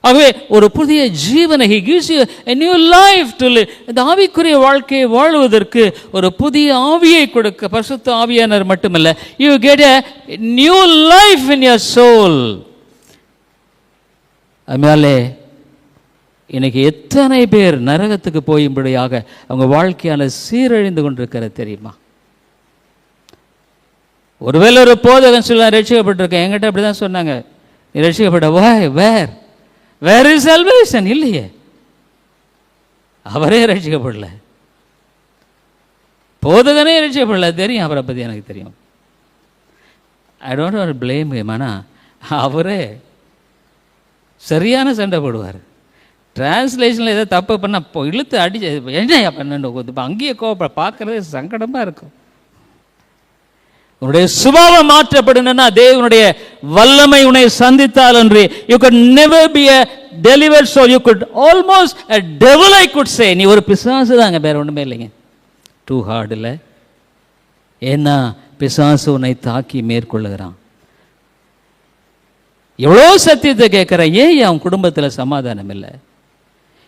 ஆகவே ஒரு புதிய ஜீவனை, he gives you a new life to live. இந்த ஆவிக்குரிய வாழ்க்கையை வாழ்வதற்கு ஒரு புதிய ஆவியை கொடுக்க பரிசுத்த ஆவியானவர் மட்டுமல்ல, you get a new life in your soul. அதனாலே இன்னைக்கு எத்தனை பேர் நரகத்துக்கு போயும்படியாக அவங்க வாழ்க்கையால் சீரழிந்து கொண்டிருக்கிறது தெரியுமா? ஒருவேளை ஒரு போதகன் சொல்ல ரட்சிக்கப்பட்டிருக்கேன், என்கிட்ட அப்படி தான் சொன்னாங்க, நீ ரட்சிக்கப்பட்ட வேர் இஸ் சல்வேஷன்? இல்லையே, அவரே ரட்சிக்கப்படல, போதகனே ரட்சிக்கப்படல. தெரியும் அவரை பற்றி எனக்கு தெரியும். I don't want to blame him. ஆனால் அவரே சரியான சண்டை போடுவார். டிரான்ஸ்லேஷனில் ஏதோ தப்பு பண்ணால் இழுத்து அடிச்சு என்னையா பண்ணு, அங்கேயே கோவப்பட பார்க்கறதே சங்கடமாக இருக்கும். உன்னுடைய சுபாவம் மாற்றப்படணும்னா தேவனுடைய வல்லமை உன்னை சந்தித்தால் அன்றி you could never be a delivered soul. You could almost a devil, I could say. நீ ஒரு பிசாசு தாங்க, வேற ஒன்றுமே இல்லைங்க. டூ ஹார்ட் இல்லை. ஏன்னா பிசாசு உன்னை தாக்கி மேற்கொள்ளுகிறான். எவ்வளோ சத்தியத்தை கேட்குற, ஏன் அவன் குடும்பத்தில் சமாதானம் இல்லை?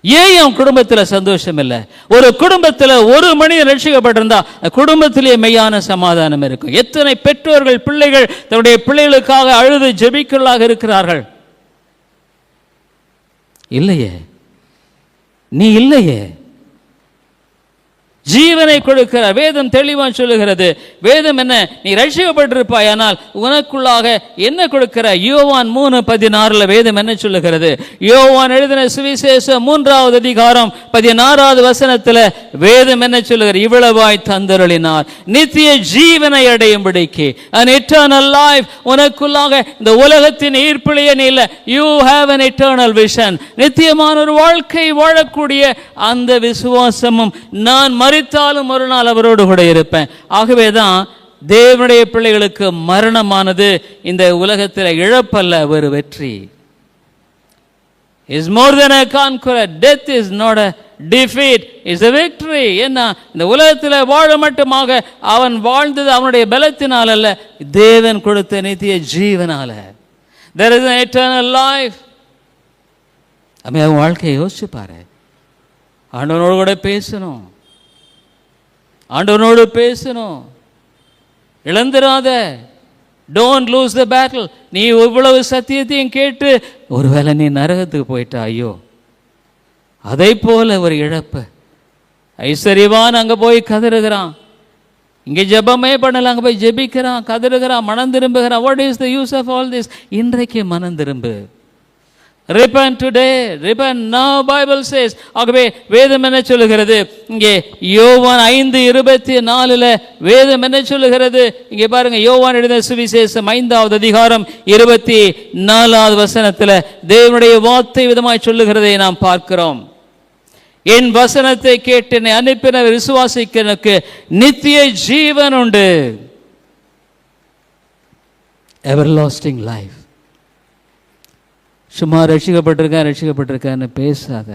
ஏன் அவன் குடும்பத்தில் சந்தோஷம் இல்லை? ஒரு குடும்பத்தில் ஒரு மனிதன் ரட்சிக்கப்பட்டிருந்தா குடும்பத்திலே மெய்யான சமாதானம் இருக்கும். எத்தனை பெற்றோர்கள் பிள்ளைகள் தன்னுடைய பிள்ளைகளுக்காக அழுது ஜெபிக்கலாக இருக்கிறார்கள். இல்லையே, நீ இல்லையே. ஜீவனை கொடுக்கிறார். வேதம் தெளிவாக சொல்லுகிறது. வேதம் என்ன? நீ ரட்சிக்கப்பட்டிருப்பாய், ஆனால் உனக்குள்ளாக என்ன கொடுக்கிற? யோவான் 3:16 வேதம் என்ன சொல்லுகிறது? யோவான் எழுதின சுவிசேஷம் 3வது அதிகாரம் 16வது வசனத்தில் வேதம் என்ன சொல்லுகிறது? இவ்வளவாய் தந்தருளினார் நித்திய ஜீவனை அடையும்படிக்கு, an eternal life. உனக்குள்ளாக இந்த உலகத்தின் ஈர்ப்பிலேயே நீ இல்லை. you have an eternal vision. நித்தியமான ஒரு வாழ்க்கை வாழக்கூடிய அந்த விசுவாசமும், நான் மரித்தாலும் ஒரு நாள் அவரோடு கூட இருப்பேன். ஆகவேதான் தேவனுடைய பிள்ளைகளுக்கு மரணமானது இந்த உலகத்தில் இழப்பல்ல, ஒரு வெற்றி. is more than a conqueror. Death is not a defeat, is a victory. என்ன? இந்த உலகத்தில் வாழ மட்டுமாக அவன் வாழ்ந்தது அவனுடைய பலத்தினால் அல்ல, தேவன் கொடுத்த நித்திய ஜீவனால. there is an eternal life. அவன் வாழ்க்கையை யோசிச்சு பாரு. ஆண்டவனோடு கூட பேசணும், ஆண்டவனோடு பேசணும். இழந்துராத. Don't lose the battle. நீ இவ்வளவு சத்தியத்தையும் கேட்டு ஒருவேளை நீ நரகத்துக்கு போயிட்டா, ஐயோ, அதை போல ஒரு இழப்பு. ஐஸ்வர்யவான் அங்கே போய் கதறுகிறான், இங்கே ஜெபமே பண்ணல, அங்கே போய் ஜெபிக்கிறான், கதறுகிறான், மனம் திரும்புகிறான். What is the use of all this? இன்றைக்கு மனம் திரும்பு. repent today, repent now, Bible says. ஆகவே வேதம் என்ன சொல்லுகிறது? இங்கே யோவான் 5:24 வேதம் என்ன சொல்லுகிறது? இங்கே பாருங்க, யோவான் எழுதின சுவிசேஷம் 5வது அதிகாரம் 24வது வசனத்தில் தேவனுடைய வார்த்தை விதமாய் சொல்லுகிறதை நாம் பார்க்கிறோம். என் வசனத்தை கேட்டு என்னை அனுப்பின விசுவாசிக்கிறனுக்கு நித்திய ஜீவன் உண்டு. everlasting life. சும்மா ரட்சிக்கப்பட்டிருக்கேன்னு பேசாத.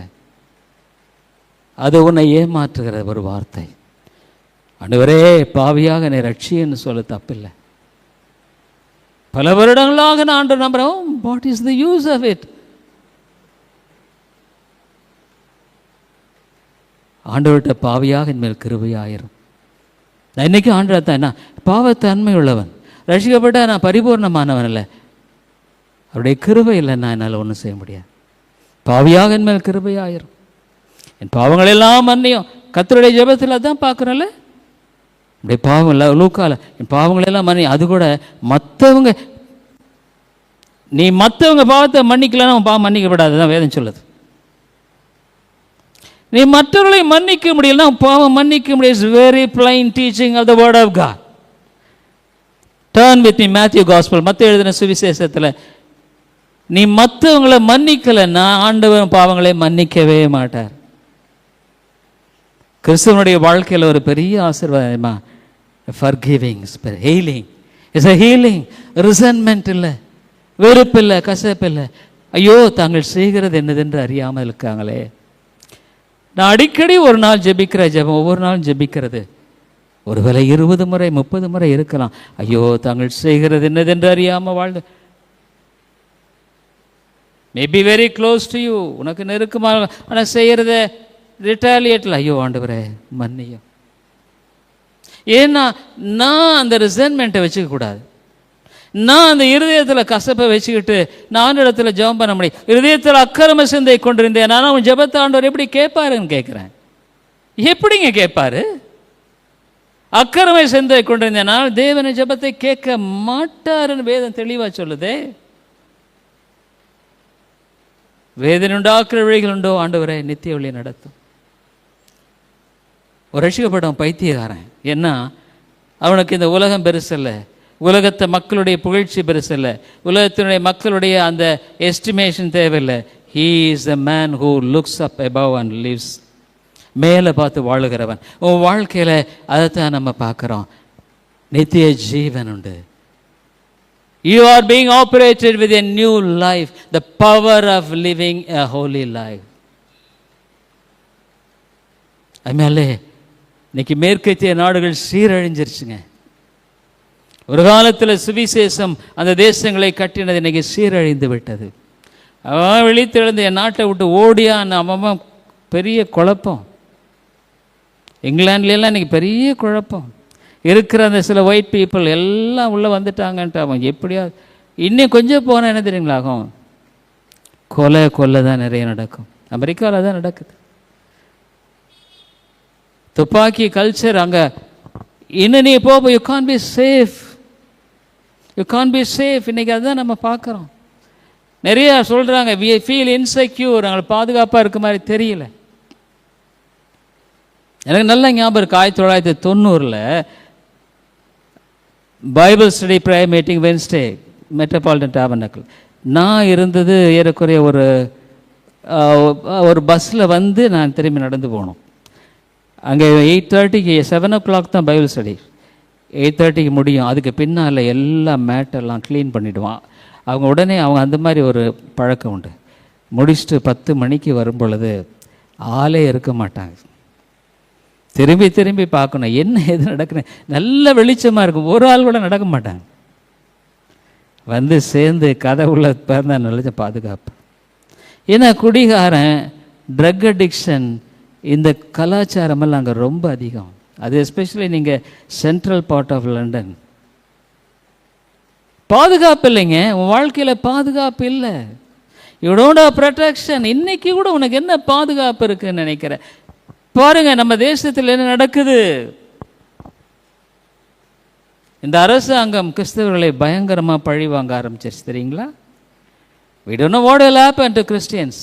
அது உன்னை ஏமாற்றுகிற ஒரு வார்த்தை. ஆண்டவரே, பாவியாக என்னை ரட்சின்னு சொல்ல தப்பில்லை. பல வருடங்களாக நான் ஆண்டவர் நம்புறேன். What is the use of it? ஆண்டவர்கிட்ட பாவியாக என் மேல் கிருபையாயிரும். நான் இன்னைக்கு ஆண்டவர் தான் என்ன? பாவத்தன்மை உள்ளவன். ரட்சிக்கப்பட்ட நான் பரிபூர்ணமானவன் இல்லை. அவருடைய கிருபை இல்லைன்னா என்னால் ஒன்றும் செய்ய முடியாது. பாவியாக என் மேல் கிருபையாயிரும், என் பாவங்களெல்லாம் மன்னியும். கர்த்தருடைய ஜெபத்தில் அதான் பார்க்குறோம்ல, அப்படியே பாவம் இல்லை லூக்கால என் பாவங்களெல்லாம் மன்னி. அது கூட மற்றவங்க, நீ மற்றவங்க பாவத்தை மன்னிக்கலன்னா உன் பாவம் மன்னிக்கப்படாது தான் வேதம் சொல்லுது. நீ மற்றவர்களை மன்னிக்க முடியலன்னா உன் பாவம் மன்னிக்க முடியாது. It's very plain teaching of the word of God. Turn with me Matthew gospel. மத்த எழுதின சுவிசேஷத்தில் நீ மற்றவங்களை மன்னிக்கலைன்னா ஆண்டவர் பாவங்களை மன்னிக்கவே மாட்டார். கிறிஸ்துவனுடைய வாழ்க்கையில் ஒரு பெரிய ஆசீர்வாதமா forgiving, healing. It's a healing. resentment இல்லை, வெறுப்பு இல்லை, கசப்பு இல்லை. ஐயோ, தாங்கள் செய்கிறது என்னதென்று அறியாமல் இருக்காங்களே. நான் அடிக்கடி ஒரு நாள் ஜெபிக்கிற ஜெபம், ஒவ்வொரு நாளும் ஜெபிக்கிறது ஒருவேளை 20 முறை 30 முறை இருக்கலாம். ஐயோ, தாங்கள் செய்கிறது என்னதென்று அறியாமல் வாழ்ந்து. Maybe very close to you, உனக்கு நெருக்கமாக, ஆனால் செய்கிறத ரிட்டாலியேட்டில் ஐயோ ஆண்டவரே மன்னியும். ஏன்னா நான் அந்த ரிசன்மெண்ட்டை வச்சுக்க கூடாது. நான் அந்த இருதயத்தில் கசப்பை வச்சுக்கிட்டு நான் இடத்துல ஜெபம் பண்ண முடியும். இருதயத்தில் அக்கிரம சிந்தை கொண்டிருந்தேன். நான் அவன் ஜெபத்தை ஆண்டவர் எப்படி கேட்பாருன்னு கேட்குறேன். எப்படிங்க கேட்பாரு? அக்கிரம சிந்தை கொண்டிருந்தேன் நான் தேவனை ஜெபத்தை கேட்க மாட்டாருன்னு வேதம் தெளிவாக சொல்லுதே. வேதனை உண்டாக்குற வழிகள் உண்டோ ஆண்டவரே நித்திய வழி நடத்தும். ஒரு ரட்சிக்கப்பட்டவன் பைத்தியக்காரன். ஏன்னா அவனுக்கு இந்த உலகம் பெருசல்ல, உலகத்தை மக்களுடைய புகழ்ச்சி பெருசல்ல, உலகத்தினுடைய மக்களுடைய அந்த எஸ்டிமேஷன் தேவையில்லை. He is a man who looks up above and lives. மேலே பார்த்து வாழுகிறவன். உன் வாழ்க்கையில் அதைத்தான் நம்ம பார்க்குறோம். நித்திய ஜீவன் உண்டு. You are being operated with a new life, the power of living a holy life. அதனாலே இன்னைக்கு மேற்கத்திய நாடுகள் சீரழிஞ்சிருச்சுங்க. ஒரு காலத்தில் சுவிசேஷம் அந்த தேசங்களை கட்டினது இன்னைக்கு சீரழிந்து விட்டது. அவன் விழித்தெழுந்து என் நாட்டை விட்டு ஓடியான்னு அவன் பெரிய குழப்பம். இங்கிலாந்துலாம் இன்னைக்கு பெரிய குழப்பம். இருக்கிற அந்த சில ஒயிட் பீப்புள் எல்லாம் உள்ளே வந்துட்டாங்கன்ட்டு அவன் எப்படியா இன்னும் கொஞ்சம் போனால் என்ன தெரியுங்களா ஆகும்? கொலை தான் நிறைய நடக்கும். அமெரிக்காவில் தான் நடக்குது. துப்பாக்கி கல்ச்சர் அங்கே இன்னும் நீ போக you can be safe, you can be safe. இன்றைக்கி அதுதான் நம்ம பார்க்குறோம். நிறையா சொல்கிறாங்க வி ஃபீல் இன்செக்யூர், அவங்களை பாதுகாப்பாக இருக்க மாதிரி தெரியல. எனக்கு நல்ல ஞாபகம் இருக்குது, 1990 Bible study prayer meeting Wednesday Metropolitan Tabernacle. நான் இருந்தது ஏறக்குறைய ஒரு பஸ்ஸில் வந்து நான் திரும்பி நடந்து போனோம். அங்கே 8:30க்கு 7 o'clock தான் பைபிள் ஸ்டடி, 8:30க்கு முடியும். அதுக்கு பின்னால் எல்லா மேட்டெல்லாம் க்ளீன் பண்ணிவிடுவான் அவங்க. உடனே அவங்க அந்த மாதிரி ஒரு பழக்கம் உண்டு. முடிச்சுட்டு 10 மணிக்கு வரும் பொழுது ஆளே இருக்க மாட்டாங்க. திரும்பி திரும்பி பார்க்கணும் என்ன எது நடக்குன்னு. நல்ல வெளிச்சமாக இருக்கும், ஒரு ஆள் கூட நடக்க மாட்டாங்க. வந்து சேர்ந்து கதை உள்ள பிறந்தா நல்ல பாதுகாப்பு. ஏன்னா குடிகாரன், ட்ரக் அடிக்ஷன், இந்த கலாச்சாரமெல்லாம் அங்கே ரொம்ப அதிகம். அது எஸ்பெஷலி நீங்கள் சென்ட்ரல் பார்ட் ஆஃப் லண்டன். பாதுகாப்பு இல்லைங்க, உன் வாழ்க்கையில் பாதுகாப்பு இல்லை. You don't have protection. இன்னைக்கு கூட உனக்கு என்ன பாதுகாப்பு இருக்குன்னு நினைக்கிற? பாருங்க நம்ம தேசத்தில் என்ன நடக்குது. இந்த அரசாங்கம் கிறிஸ்தவர்களை பயங்கரமாக பழி வாங்க ஆரம்பிச்சிருச்சு தெரியுங்களா? we don't know what will happen to Christians.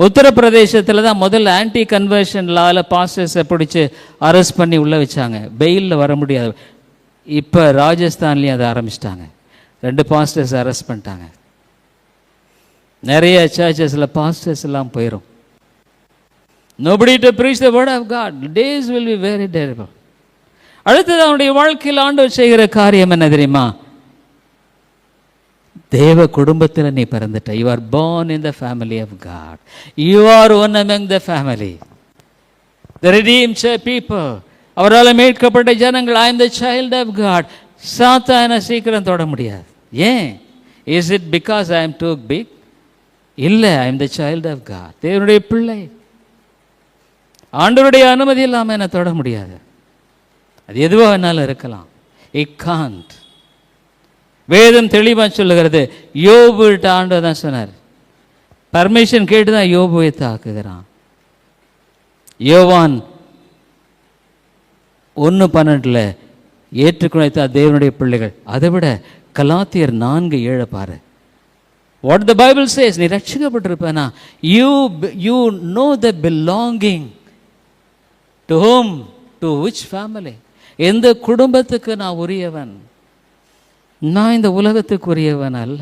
உத்தரப்பிரதேசத்தில் தான் முதல்ல ஆன்டி கன்வர்ஷன் லாவில் பாஸ்டர்ஸை பிடிச்சி அரெஸ்ட் பண்ணி உள்ளே வச்சாங்க, பெயிலில் வர முடியாது. இப்போ ராஜஸ்தான்லேயும் அதை ஆரம்பிச்சிட்டாங்க, 2 பாஸ்டர்ஸ் அரெஸ்ட் பண்ணிட்டாங்க. நிறைய சர்ச்சஸில் பாஸ்டர்ஸ் எல்லாம் போயிடும். nobody to preach the word of God. days will be very terrible. அடுத்தது அவனுடைய வாழ்க்கையில் ஆண்டவர் செய்கிற காரியம் என்ன தெரியுமா? தேவ குடும்பத்தில் நீ பிறந்துட்ட. you are born in the family of God. you are one among the family, the redeemed people. அவரால் மீட்கப்பட்ட ஜனங்கள். I am the child of God. சாத்தான சீக்கிரம் தொட முடியாது. ஏன்? is it because I am too big? இல்லை, I am the child of God. தேவனுடைய பிள்ளை. ஆண்டவருடைய அனுமதி இல்லாமல் என்ன தொட முடியாது. அது எதுவாக வேணாலும் இருக்கலாம். it can't. வேதம் தெளிவாக சொல்லுகிறது. யோபுட்ட ஆண்டவர் தான் சொன்னார், பர்மிஷன் கேட்டு தான் யோபுவை தாக்குகிறான். யோவான் 1:12 ஏற்றுக்குழைத்த தேவனுடைய பிள்ளைகள். அதை விட கலாத்தியர் 4:7 பாரு. What the Bible says. நீ ரட்சிக்கப்பட்டிருப்பேனா, you know the belonging to home, to which family. எந்த குடும்பத்துக்கு நான் உரியவன்? நான் இந்த உலகத்துக்கு உரியவன் அல்ல.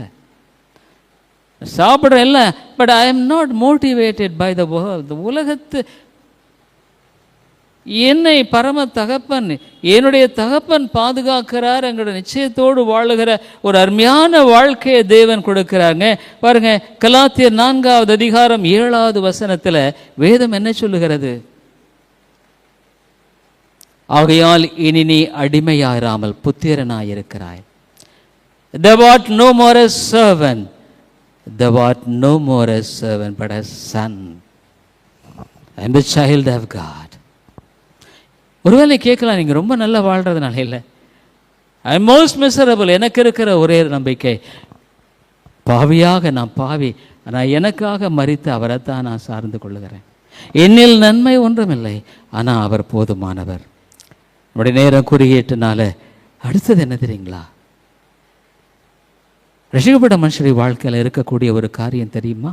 சாப்பிட்றேன் இல்லை, but I am not motivated by the world. உலகத்து என்னை பரம தகப்பன், என்னுடைய தகப்பன் பாதுகாக்கிறார் என்கிற நிச்சயத்தோடு வாழுகிற ஒரு அருமையான வாழ்க்கையை தேவன் கொடுக்கிறாங்க. பாருங்க, கலாத்தியர் 4:7 வேதம் என்ன சொல்லுகிறது? ஆகையால் இனி நீ அடிமையாயிராமல் புத்திரனாயிருக்கிறாய். thou art no more a servant, thou art no more a servant but a son. I am the child of God. ஒருவேளை கேட்கலாம், நீங்கள் ரொம்ப நல்லா வாழ்கிறதுனால. இல்லை, ஐ எம் மோஸ்ட் மிசரபிள். எனக்கு இருக்கிற ஒரே நம்பிக்கை, பாவியாக நான் பாவி, ஆனால் எனக்காக மரித்த அவரைத்தான் நான் சார்ந்து கொள்ளுகிறேன். என்னில் நன்மை ஒன்றுமில்லை, ஆனால் அவர் போதுமானவர். நம்முடைய நேரம் குறுகிட்டனால அடுத்தது என்ன தெரியுங்களா? ரசிக்கப்பட்ட மனுஷருடைய வாழ்க்கையில் இருக்கக்கூடிய ஒரு காரியம் தெரியுமா?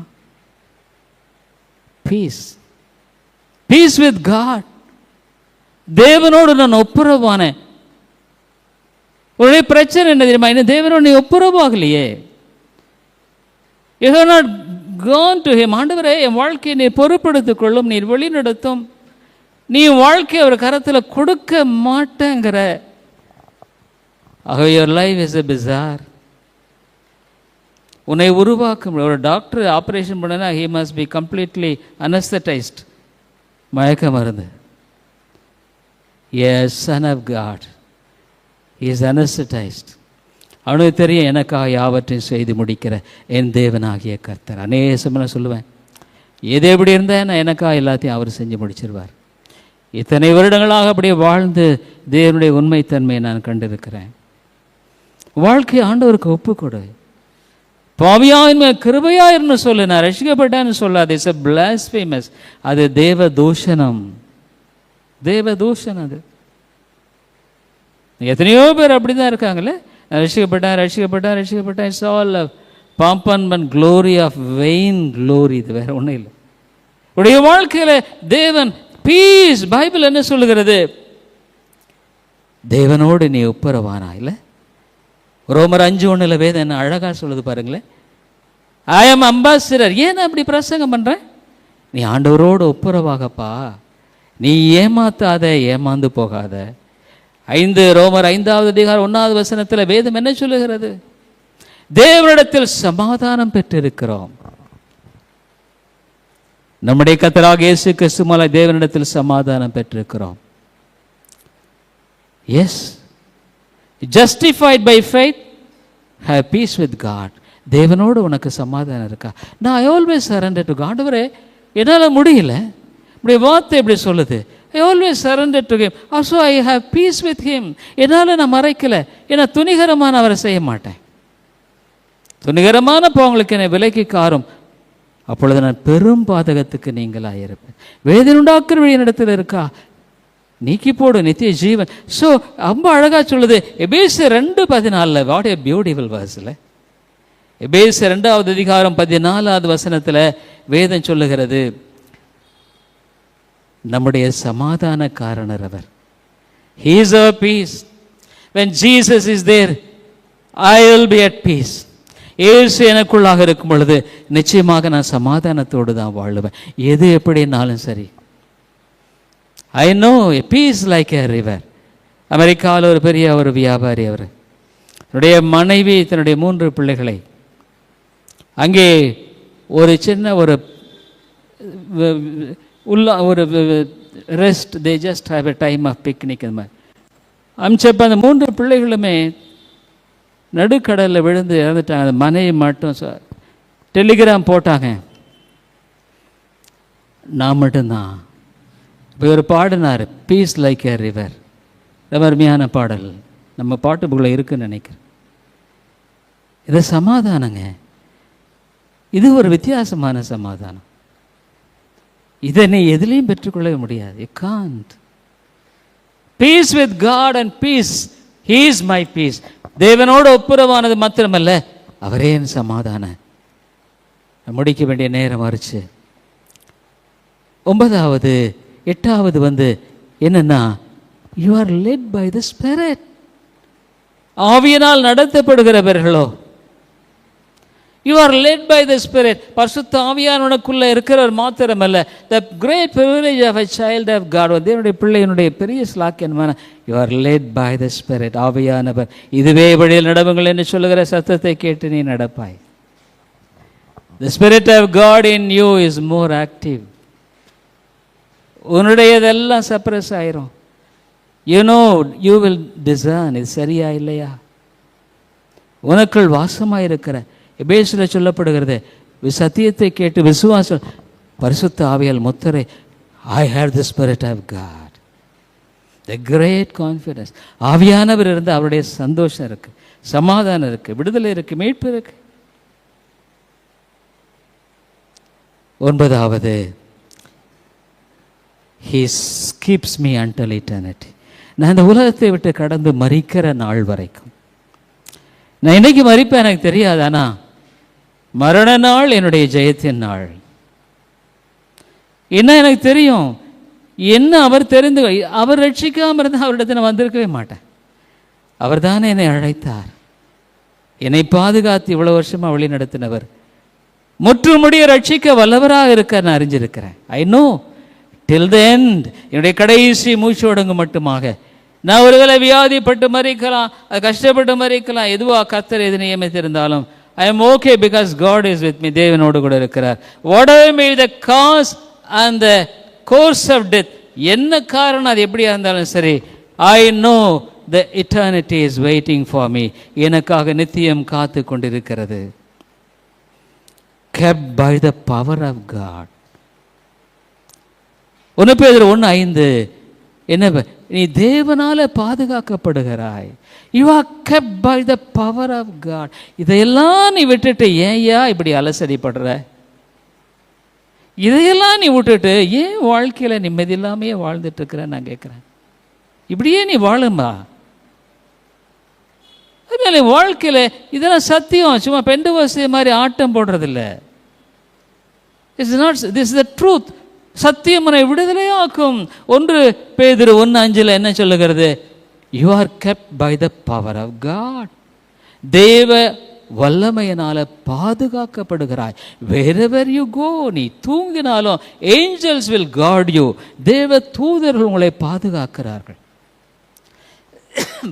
பீஸ். Peace with God. தேவனோடு நான் ஒப்புரவானேன். உன்னுடைய பிரச்சனை என்ன தெரியுமா? இன்னும் தேவனோடு நீ ஒப்புரவாகலையே. You have not gone to him. ஆண்டவரே, என் வாழ்க்கையை நீ பொறுப்படுத்திக் கொள்ளும், நீ வழி நடத்தும், நீ வாழ்க்கையை ஒரு கரத்தில் கொடுக்க மாட்டேங்கிற. your life is a bizarre. உன்னை உருவாக்கும் ஒரு டாக்டர் ஆப்ரேஷன் பண்ணனா he must be completely anesthetized. மயக்க மருந்து. Yes, son of God. He is anesthetized. அவனுக்கு தெரியும், எனக்காக யாவற்றையும் செய்து முடிக்கிற என் தேவனாகிய கர்த்தர். அநேசமாக சொல்லுவேன், எது எப்படி இருந்தால் நான் எனக்காக எல்லாத்தையும் அவர் செஞ்சு முடிச்சிருவார். இத்தனை வருடங்களாக அப்படியே வாழ்ந்து தேவனுடைய உண்மைத்தன்மையை நான் கண்டிருக்கிறேன். வாழ்க்கை ஆண்டவருக்கு ஒப்புக்கொடு. பாவியாயின்மை கிருபையாயிருந்து சொல்லு, நான் ரசிக்கப்பட்டேன்னு சொல்லாது. It's a blasphemous. அது தேவ தூஷணம். தேவ தூஷன் அது. எத்தனையோ பேர் அப்படி தான் இருக்காங்களே, ரட்சிக்கப்பட்டேன். இட்ஸ் ஆல் பாம்பன் க்ளோரி ஆஃப் வெயின் க்ளோரி. இது வேற ஒன்றும் இல்லை. உடைய வாழ்க்கையில் தேவன் பீஸ். பைபிள் என்ன சொல்லுகிறது? தேவனோடு நீ ஒப்புரவானா இல்லை? ரோமர் 5:1 வேதம் என்ன அழகா சொல்லுது பாருங்களேன். I am ambassador. ஏன் அப்படி பிரசங்கம் பண்றேன்? நீ ஆண்டவரோடு ஒப்புரவாகப்பா. நீ ஏமாத்தாத, ஏமாந்து போகாத. ரோமர் 5:1 வேதம் என்ன சொல்லுகிறது? தேவனிடத்தில் சமாதானம் பெற்றிருக்கிறோம். நம்முடைய கர்த்தராகிய இயேசு கிறிஸ்து மூலம் தேவனிடத்தில் சமாதானம் பெற்றிருக்கிறோம். Yes, justified by faith, have peace with God. தேவனோடு உனக்கு சமாதானம் இருக்கா? நான் I always surrender to God. ஆண்டவரே, என்னால் முடியல, இப்படி வார்த்தை இப்படி சொல்லுது. I always surrender to Him. Also I have peace with Him. என்னால் நான் மறைக்கல. ஏன்னா துணிகரமான அவரை செய்ய மாட்டேன். துணிகரமான பாவங்களுக்கு என்னை விலைக்கு காரும். அப்பொழுது நான் பெரும் பாதகத்துக்கு நீங்களாக இருப்பேன். வேதனை உண்டாக்குற வழி என்னிடத்தில் இருக்கா? நீக்கி போடு நித்திய ஜீவன். ஸோ ரொம்ப அழகா சொல்லுது எபேசியர் 2:14. வாட் ஏ பியூட்டிஃபுல் வேர்ஸ்ல. எபேசியர் 2:14 வேதம் சொல்லுகிறது, நம்முடைய சமாதான காரணர் அவர். He is our peace. When Jesus is there, I will be at peace. இயேசு எனக்குள்ளாக இருக்கும் பொழுது நிச்சயமாக நான் சமாதானத்தோடு தான் வாழுவேன். எது எப்படினாலும் சரி. I know a peace like a river. அமெரிக்காவில் ஒரு பெரிய ஒரு வியாபாரி, அவர் தன்னுடைய மனைவி தன்னுடைய 3 பிள்ளைகளை அங்கே ஒரு சின்ன ஒரு rest, they just have a time of picnic அந்த மாதிரி அமிச்சப்போ அந்த 3 பிள்ளைகளுமே நடுக்கடலில் விழுந்து இறந்துட்டாங்க. அந்த மனைவி மட்டும் டெலிகிராம் போட்டாங்க, நான் மட்டும்தான். இப்போ ஒரு பாடினார், பீஸ் லைக் ஏ ரிவர். ரொம்ப அருமையான பாடல், நம்ம பாட்டு புக்கில் இருக்குன்னு நினைக்கிறேன். இது சமாதானங்க. இது ஒரு வித்தியாசமான சமாதானம். இதை நீ எதுலேயும் பெற்றுக்கொள்ளவே முடியாது. You can't. Peace with God and peace. He is my peace. தேவனோடு ஒப்புரவானது மாத்திரமல்ல, அவரே என் சமாதானம். முடிக்க வேண்டிய நேரம் ஆச்சு. 8வது என்னன்னா, you are led by the spirit. ஆவியினால் நடத்தப்படுகிறவர்களோ, you are led by the spirit. பரிசுத்த ஆவியானவனுக்குள்ள இருக்கிறவர் மாத்திரமல்ல, the great privilege of a child of God. தேவனுடைய பிள்ளையினுடைய பெரிய ஸ்லாக்கியமான, you are led by the spirit. ஆவியானவர் இதுவே வழியில் நடவுங்கள் என்று சொல்லுகிற சத்தத்தை கேட்டு நீ நடப்பாய். The spirit of God in you is more active. உன்னுடையதெல்லாம் சப்ரஸ் ஆயிரும். You know, you will discern, இது சரியா இல்லையா. உனக்குள் வாசமாயிருக்கிற எபேசில் சொல்லப்படுகிறது, சத்தியத்தை கேட்டு விசுவாசம் பரிசுத்த ஆவியால் முத்திரை. I have the spirit of God. The great confidence. ஆவியானவர் இருந்து அவருடைய சந்தோஷம் இருக்கு, சமாதானம் இருக்கு, விடுதலை இருக்கு, மீட்பு இருக்கு. 9வது, He keeps me until eternity. நான் இந்த உலகத்தை விட்டு கடந்து மரிக்கிற நாள் வரைக்கும். நான் இன்னைக்கு மரிப்பேன் எனக்கு தெரியாது, ஆனால் மரண நாள் என்னுடைய ஜெயத்தின் நாள். என்ன எனக்கு தெரியும், என்ன அவர் தெரிந்து, அவர் ரட்சிக்காமல் இருந்தால் அவரிடத்தில் நான் வந்திருக்கவே மாட்டேன். அவர் தானே என்னை அழைத்தார், என்னை பாதுகாத்து இவ்வளோ வருஷமாக வழி நடத்தினவர். முற்றுமுடிய ரட்சிக்க வல்லவராக இருக்க நான் அறிஞ்சிருக்கிறேன். I know till the end. என்னுடைய கடைசி மூச்சு ஒடுங்கு மட்டுமாக நான் ஒருவேளை வியாதிப்பட்டு மறிக்கலாம், கஷ்டப்பட்டு மறிக்கலாம், எதுவா கர்த்தர் எது நியமித்திருந்தாலும் I am okay, because God is with me. தேவனோடு கூட இருக்கிறார். whatever may be the cause and the course of death, என்ன காரணம் அது எப்படியா இருந்தாலும் சரி, I know the eternity is waiting for me. எனக்காக நித்தியம் காத்து கொண்டிருக்கிறது. kept by the power of God. 1 பேதுரு 1:5 என்ன, நீ தேவனால பாதுகாக்கப்படுகிறாய். You are kept by the power of God. இதையெல்லாம் நீ விட்டுட்டு ஏன்யா இப்படி அலசடிப்படுற? இதையெல்லாம் நீ விட்டுட்டு ஏன் வாழ்க்கையில் நிம்மதி இல்லாமையே வாழ்ந்துட்டு இருக்கிறேன் நான் கேட்குறேன். இப்படியே நீ வாழுமா? அதனால வாழ்க்கையில் இதெல்லாம் சத்தியம், சும்மா பெண்டு வசதி மாதிரி ஆட்டம் போடுறதில்ல. It's not, this is the truth. சத்தியம் உன்னை விடுதலையாக்கும். 1 பேதுரு 1:5 என்ன சொல்லுகிறது? You are kept by the power of God. தேவ வல்லமையினால பாதுகாக்கப்படுகிறாய். wherever you go, நீ தூங்கினாலும் angels will guard you. தேவ தூதர்கள் உங்களை பாதுகாக்கிறார்கள்.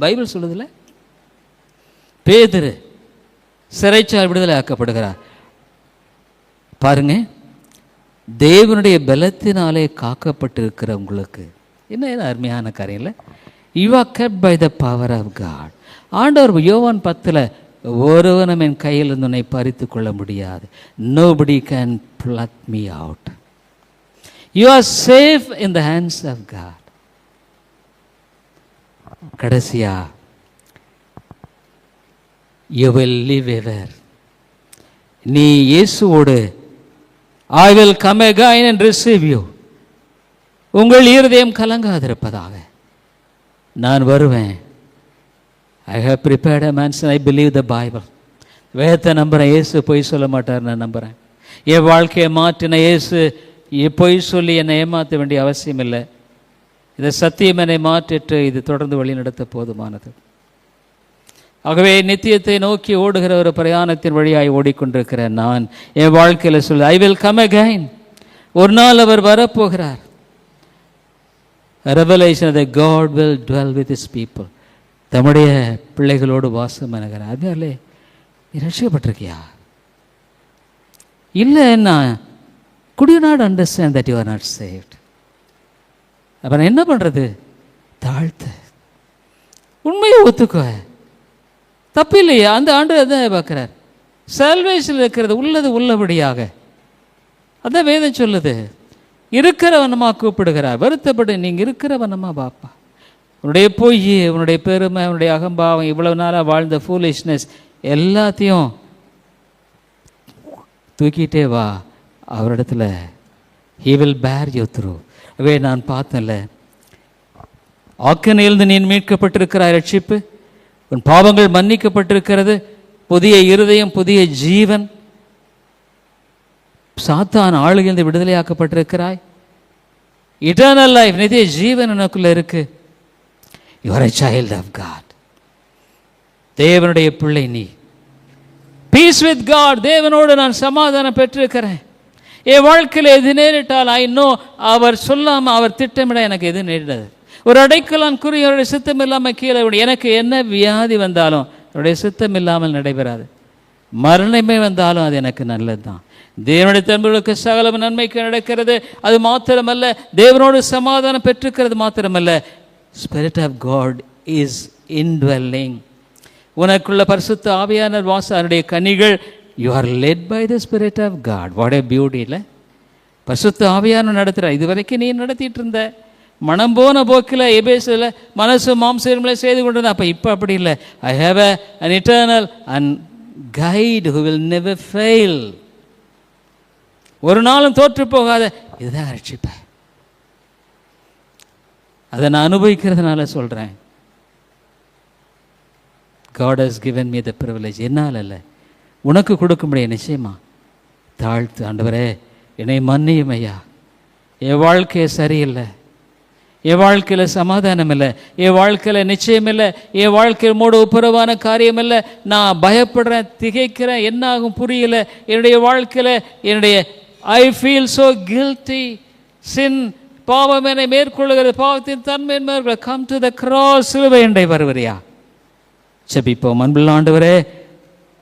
பைபிள் சொல்லுதுல, பேதுரு சிறைச்சாலை விடுதலை ஆக்கப்படுகிறார். பாருங்க, தேவனுடைய பலத்தினாலே காக்கப்பட்டிருக்கிற உங்களுக்கு என்ன அருமையான காரியம் இல்லை? You are kept by the power of God. ஆண்டவர் யோவான் 10 ஒருவனும் என் கையிலிருந்து உன்னை பறித்து கொள்ள முடியாது. nobody can pluck me out. you are safe in the hands of God. கடைசியா, you will live ever. நீ இயேசுவோடு I will come again and receive you. உங்கள் இருதயம் கலங்காதிருப்பதாக. நான் வருவேன். I have prepared a mansion. I believe the Bible. வேதத்தை நம்புகிறேன். இயேசு பொய் சொல்ல மாட்டார், நான் நம்புகிறேன். என் வாழ்க்கையை மாற்றின இயேசு பொய் சொல்லி என்னை ஏமாற்ற வேண்டிய அவசியம் இல்லை. இதை சத்தியம் என்னை மாற்றிட்டு இது தொடர்ந்து வழி நடத்த போதுமானது. ஆகவே நித்தியத்தை நோக்கி ஓடுகிற ஒரு பிரயாணத்தின் வழியாய் ஓடிக்கொண்டிருக்கிறேன் நான். என் வாழ்க்கையில் சொல்லு, ஐ வில் கம் அகைன். ஒரு நாள் அவர் வரப்போகிறார். Revelation that God will dwell with his people. தம்முடைய பிள்ளைகளோடு வாசம் பண்ணுகிறார். அதனாலே நீ ரட்சிக்கப்பட்டிருக்கியா? இல்லைன்னா could you not understand that you are not saved? அப்புறம் என்ன பண்ணுறது? தாழ்த்து, உண்மையை ஒத்துக்க. தப்பு இல்லையா? அந்த ஆண்டு அதான் பார்க்குறார். சால்வேஷன் இருக்கிறது உள்ளது உள்ளபடியாக. அதான் வேதம் சொல்லுது. இருக்கிறவனமா கூப்பிடுகிறார். வருத்தப்படு, நீங்கள் இருக்கிறவனமா பாப்பா. உன்னுடைய பொய், உன்னுடைய பெருமை, உன்னுடைய அகம்பாவம், இவ்வளவு நாளாக வாழ்ந்த ஃபூலிஷ்னஸ் எல்லாத்தையும் தூக்கிட்டே வா அவரிடத்துல. he will bear you through. அவே நான் பார்த்தேன்ல, ஆக்கினையிலிருந்து நீ மீட்கப்பட்டிருக்கிறாய். ரட்சிப்பு, உன் பாவங்கள் மன்னிக்கப்பட்டிருக்கிறது. புதிய இருதயம், புதிய ஜீவன். சாத்தான் ஆளுகிருந்து விடுதலையாக்கப்பட்டிருக்கிறாய். இட்டர்னல் லைஃப், நித்திய ஜீவன் உனக்குள்ள இருக்கு. You are a child of God. தேவனுடைய பிள்ளை நீ. Peace with God. தேவனோடு நான் சமாதானம் பெற்றிருக்கிறேன். என் வாழ்க்கையில் எது நேரிட்டால் ஐ நோ, அவர் சொல்லாமல் அவர் திட்டமிட எனக்கு எது நேரிடாது. ஒரு அடைக்கலான் குறி அவருடைய சித்தம் இல்லாமல் கீழே விட. எனக்கு என்ன வியாதி வந்தாலும் அவருடைய சித்தம் இல்லாமல் நடைபெறாது. மரணமே வந்தாலும் அது எனக்கு நல்லது தான். தேவனுடைய தன்மைகளுக்கு சகல நன்மைக்கு நடக்கிறது. அது மாத்திரமல்ல, தேவனோடு சமாதானம் பெற்றிருக்கிறது மாத்திரமல்ல, spirit of God is indwelling. உனக்குள்ள பரிசுத்த ஆவியானவர் வாசம், அதனுடைய கனிகள். You are led by the spirit of God. What a beauty இல்லை? பரிசுத்த ஆவியானவர் நடத்துகிறார். இது வரைக்கும் நீ நடத்திட்டு இருந்த மனம் போன போக்கில் எபேசில் மனசு மாம்சங்களை செய்து கொண்டிருந்த. அப்போ இப்போ அப்படி இல்லை. I have an eternal and guide who will never fail. ஒரு நாளும் தோற்று போகாத. இதுதான் ரட்சிப்பேன். அதை நான் அனுபவிக்கிறதுனால சொல்கிறேன். God has given me the privilege. என்னால் அல்ல, உனக்கு கொடுக்க முடியும். நிச்சயமா தாழ்த்து, ஆண்டவரே என்னை மன்னியும் ஐயா. என் வாழ்க்கையை சரியில்லை, என் வாழ்க்கையில் சமாதானம் இல்லை, என் வாழ்க்கையில் நிச்சயம் இல்லை, என் வாழ்க்கையில் மூட ஒப்புரவான காரியம் இல்லை. நான் பயப்படுறேன், திகைக்கிறேன், என்ன ஆகும் புரியல. என்னுடைய வாழ்க்கையில் என்னுடைய ஐ ஃபீல் ஸோ கில்ட்டி. சின், பாவம் என்னை மேற்கொள்ளுகிறது, பாவத்தின் தன்மை மேற்கொள்ள. Come to the cross. சிலுவை என்னை வருவரியா? செபிப்போம். அன்புள்ள ஆண்டவரே,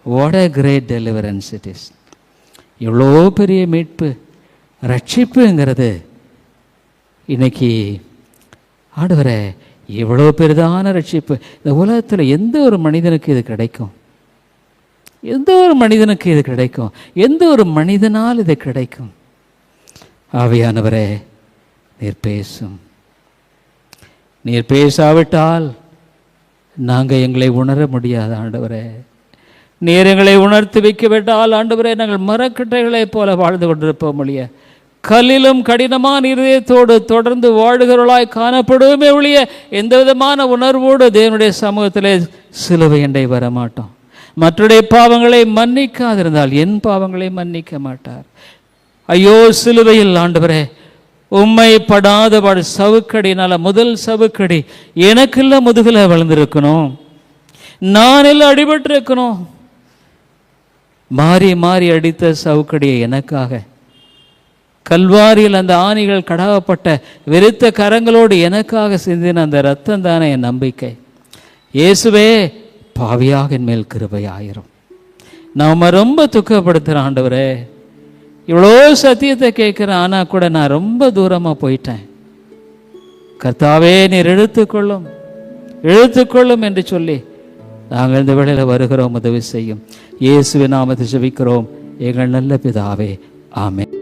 what a great deliverance it is. எவ்வளோ பெரிய மீட்பு, ரட்சிப்புங்கிறது இன்னைக்கு ஆண்டவரே எவ்வளோ பெரிதான ரட்சிப்பு. இந்த உலகத்தில் எந்த ஒரு மனிதனுக்கு இது கிடைக்கும்? எந்த ஒரு மனிதனுக்கு இது கிடைக்கும்? எந்த ஒரு மனிதனால் இது கிடைக்கும்? ஆவியானவரே, நீர் பேசும். நீர் பேசாவிட்டால் நாங்கள் எங்களை உணர முடியாது ஆண்டவரே. நீர் எங்களை உணர்த்து வைக்க விட்டால் ஆண்டவரே, நாங்கள் மரக்கட்டைகளைப் போல வாழ்ந்து கொண்டிருப்போம். மொழிய கல்லிலும் கடினமான இருதயத்தோடு தொடர்ந்து வாழுகிறவர்களாய் காணப்படுவோமே ஒழிய எந்த விதமான உணர்வோடு தேவனுடைய சமூகத்திலே சிலுவை அண்டை வரமாட்டோம். மற்றவருடைய பாவங்களை மன்னிக்காதிருந்தால் என் பாவங்களை மன்னிக்க மாட்டார். ஐயோ சிலுவையில் ஆண்டவரே உம்மை படாதபாடு சவுக்கடினால முதல் சவுக்கடி எனக்குள்ள முதுகில் விழுந்திருக்கணும், நான் எல்லாம் அடிபட்டு இருக்கணும். மாறி மாறி அடித்த சவுக்கடியை எனக்காக கல்வாரியில் அந்த ஆணிகள் கடாவப்பட்ட வெறுத்த கரங்களோடு எனக்காக சிந்தின அந்த ரத்தம் தானே என் நம்பிக்கை. இயேசுவே பாவியாக என் மேல் கிருபையாயிரும். நாம ரொம்ப துக்கப்படுத்துகிற ஆண்டவரே, இவ்வளோ சத்தியத்தை கேட்குறேன், ஆனால் கூட நான் ரொம்ப தூரமாக போயிட்டேன். கர்த்தாவே நீர் இழுத்துக்கொள்ளும் என்று சொல்லி நாங்கள் இந்த வேளையில் வருகிறோம். உதவி செய்யும். இயேசுவின் நாமத்தை ஜெபிக்கிறோம் எங்கள் நல்ல பிதாவே, ஆமென்.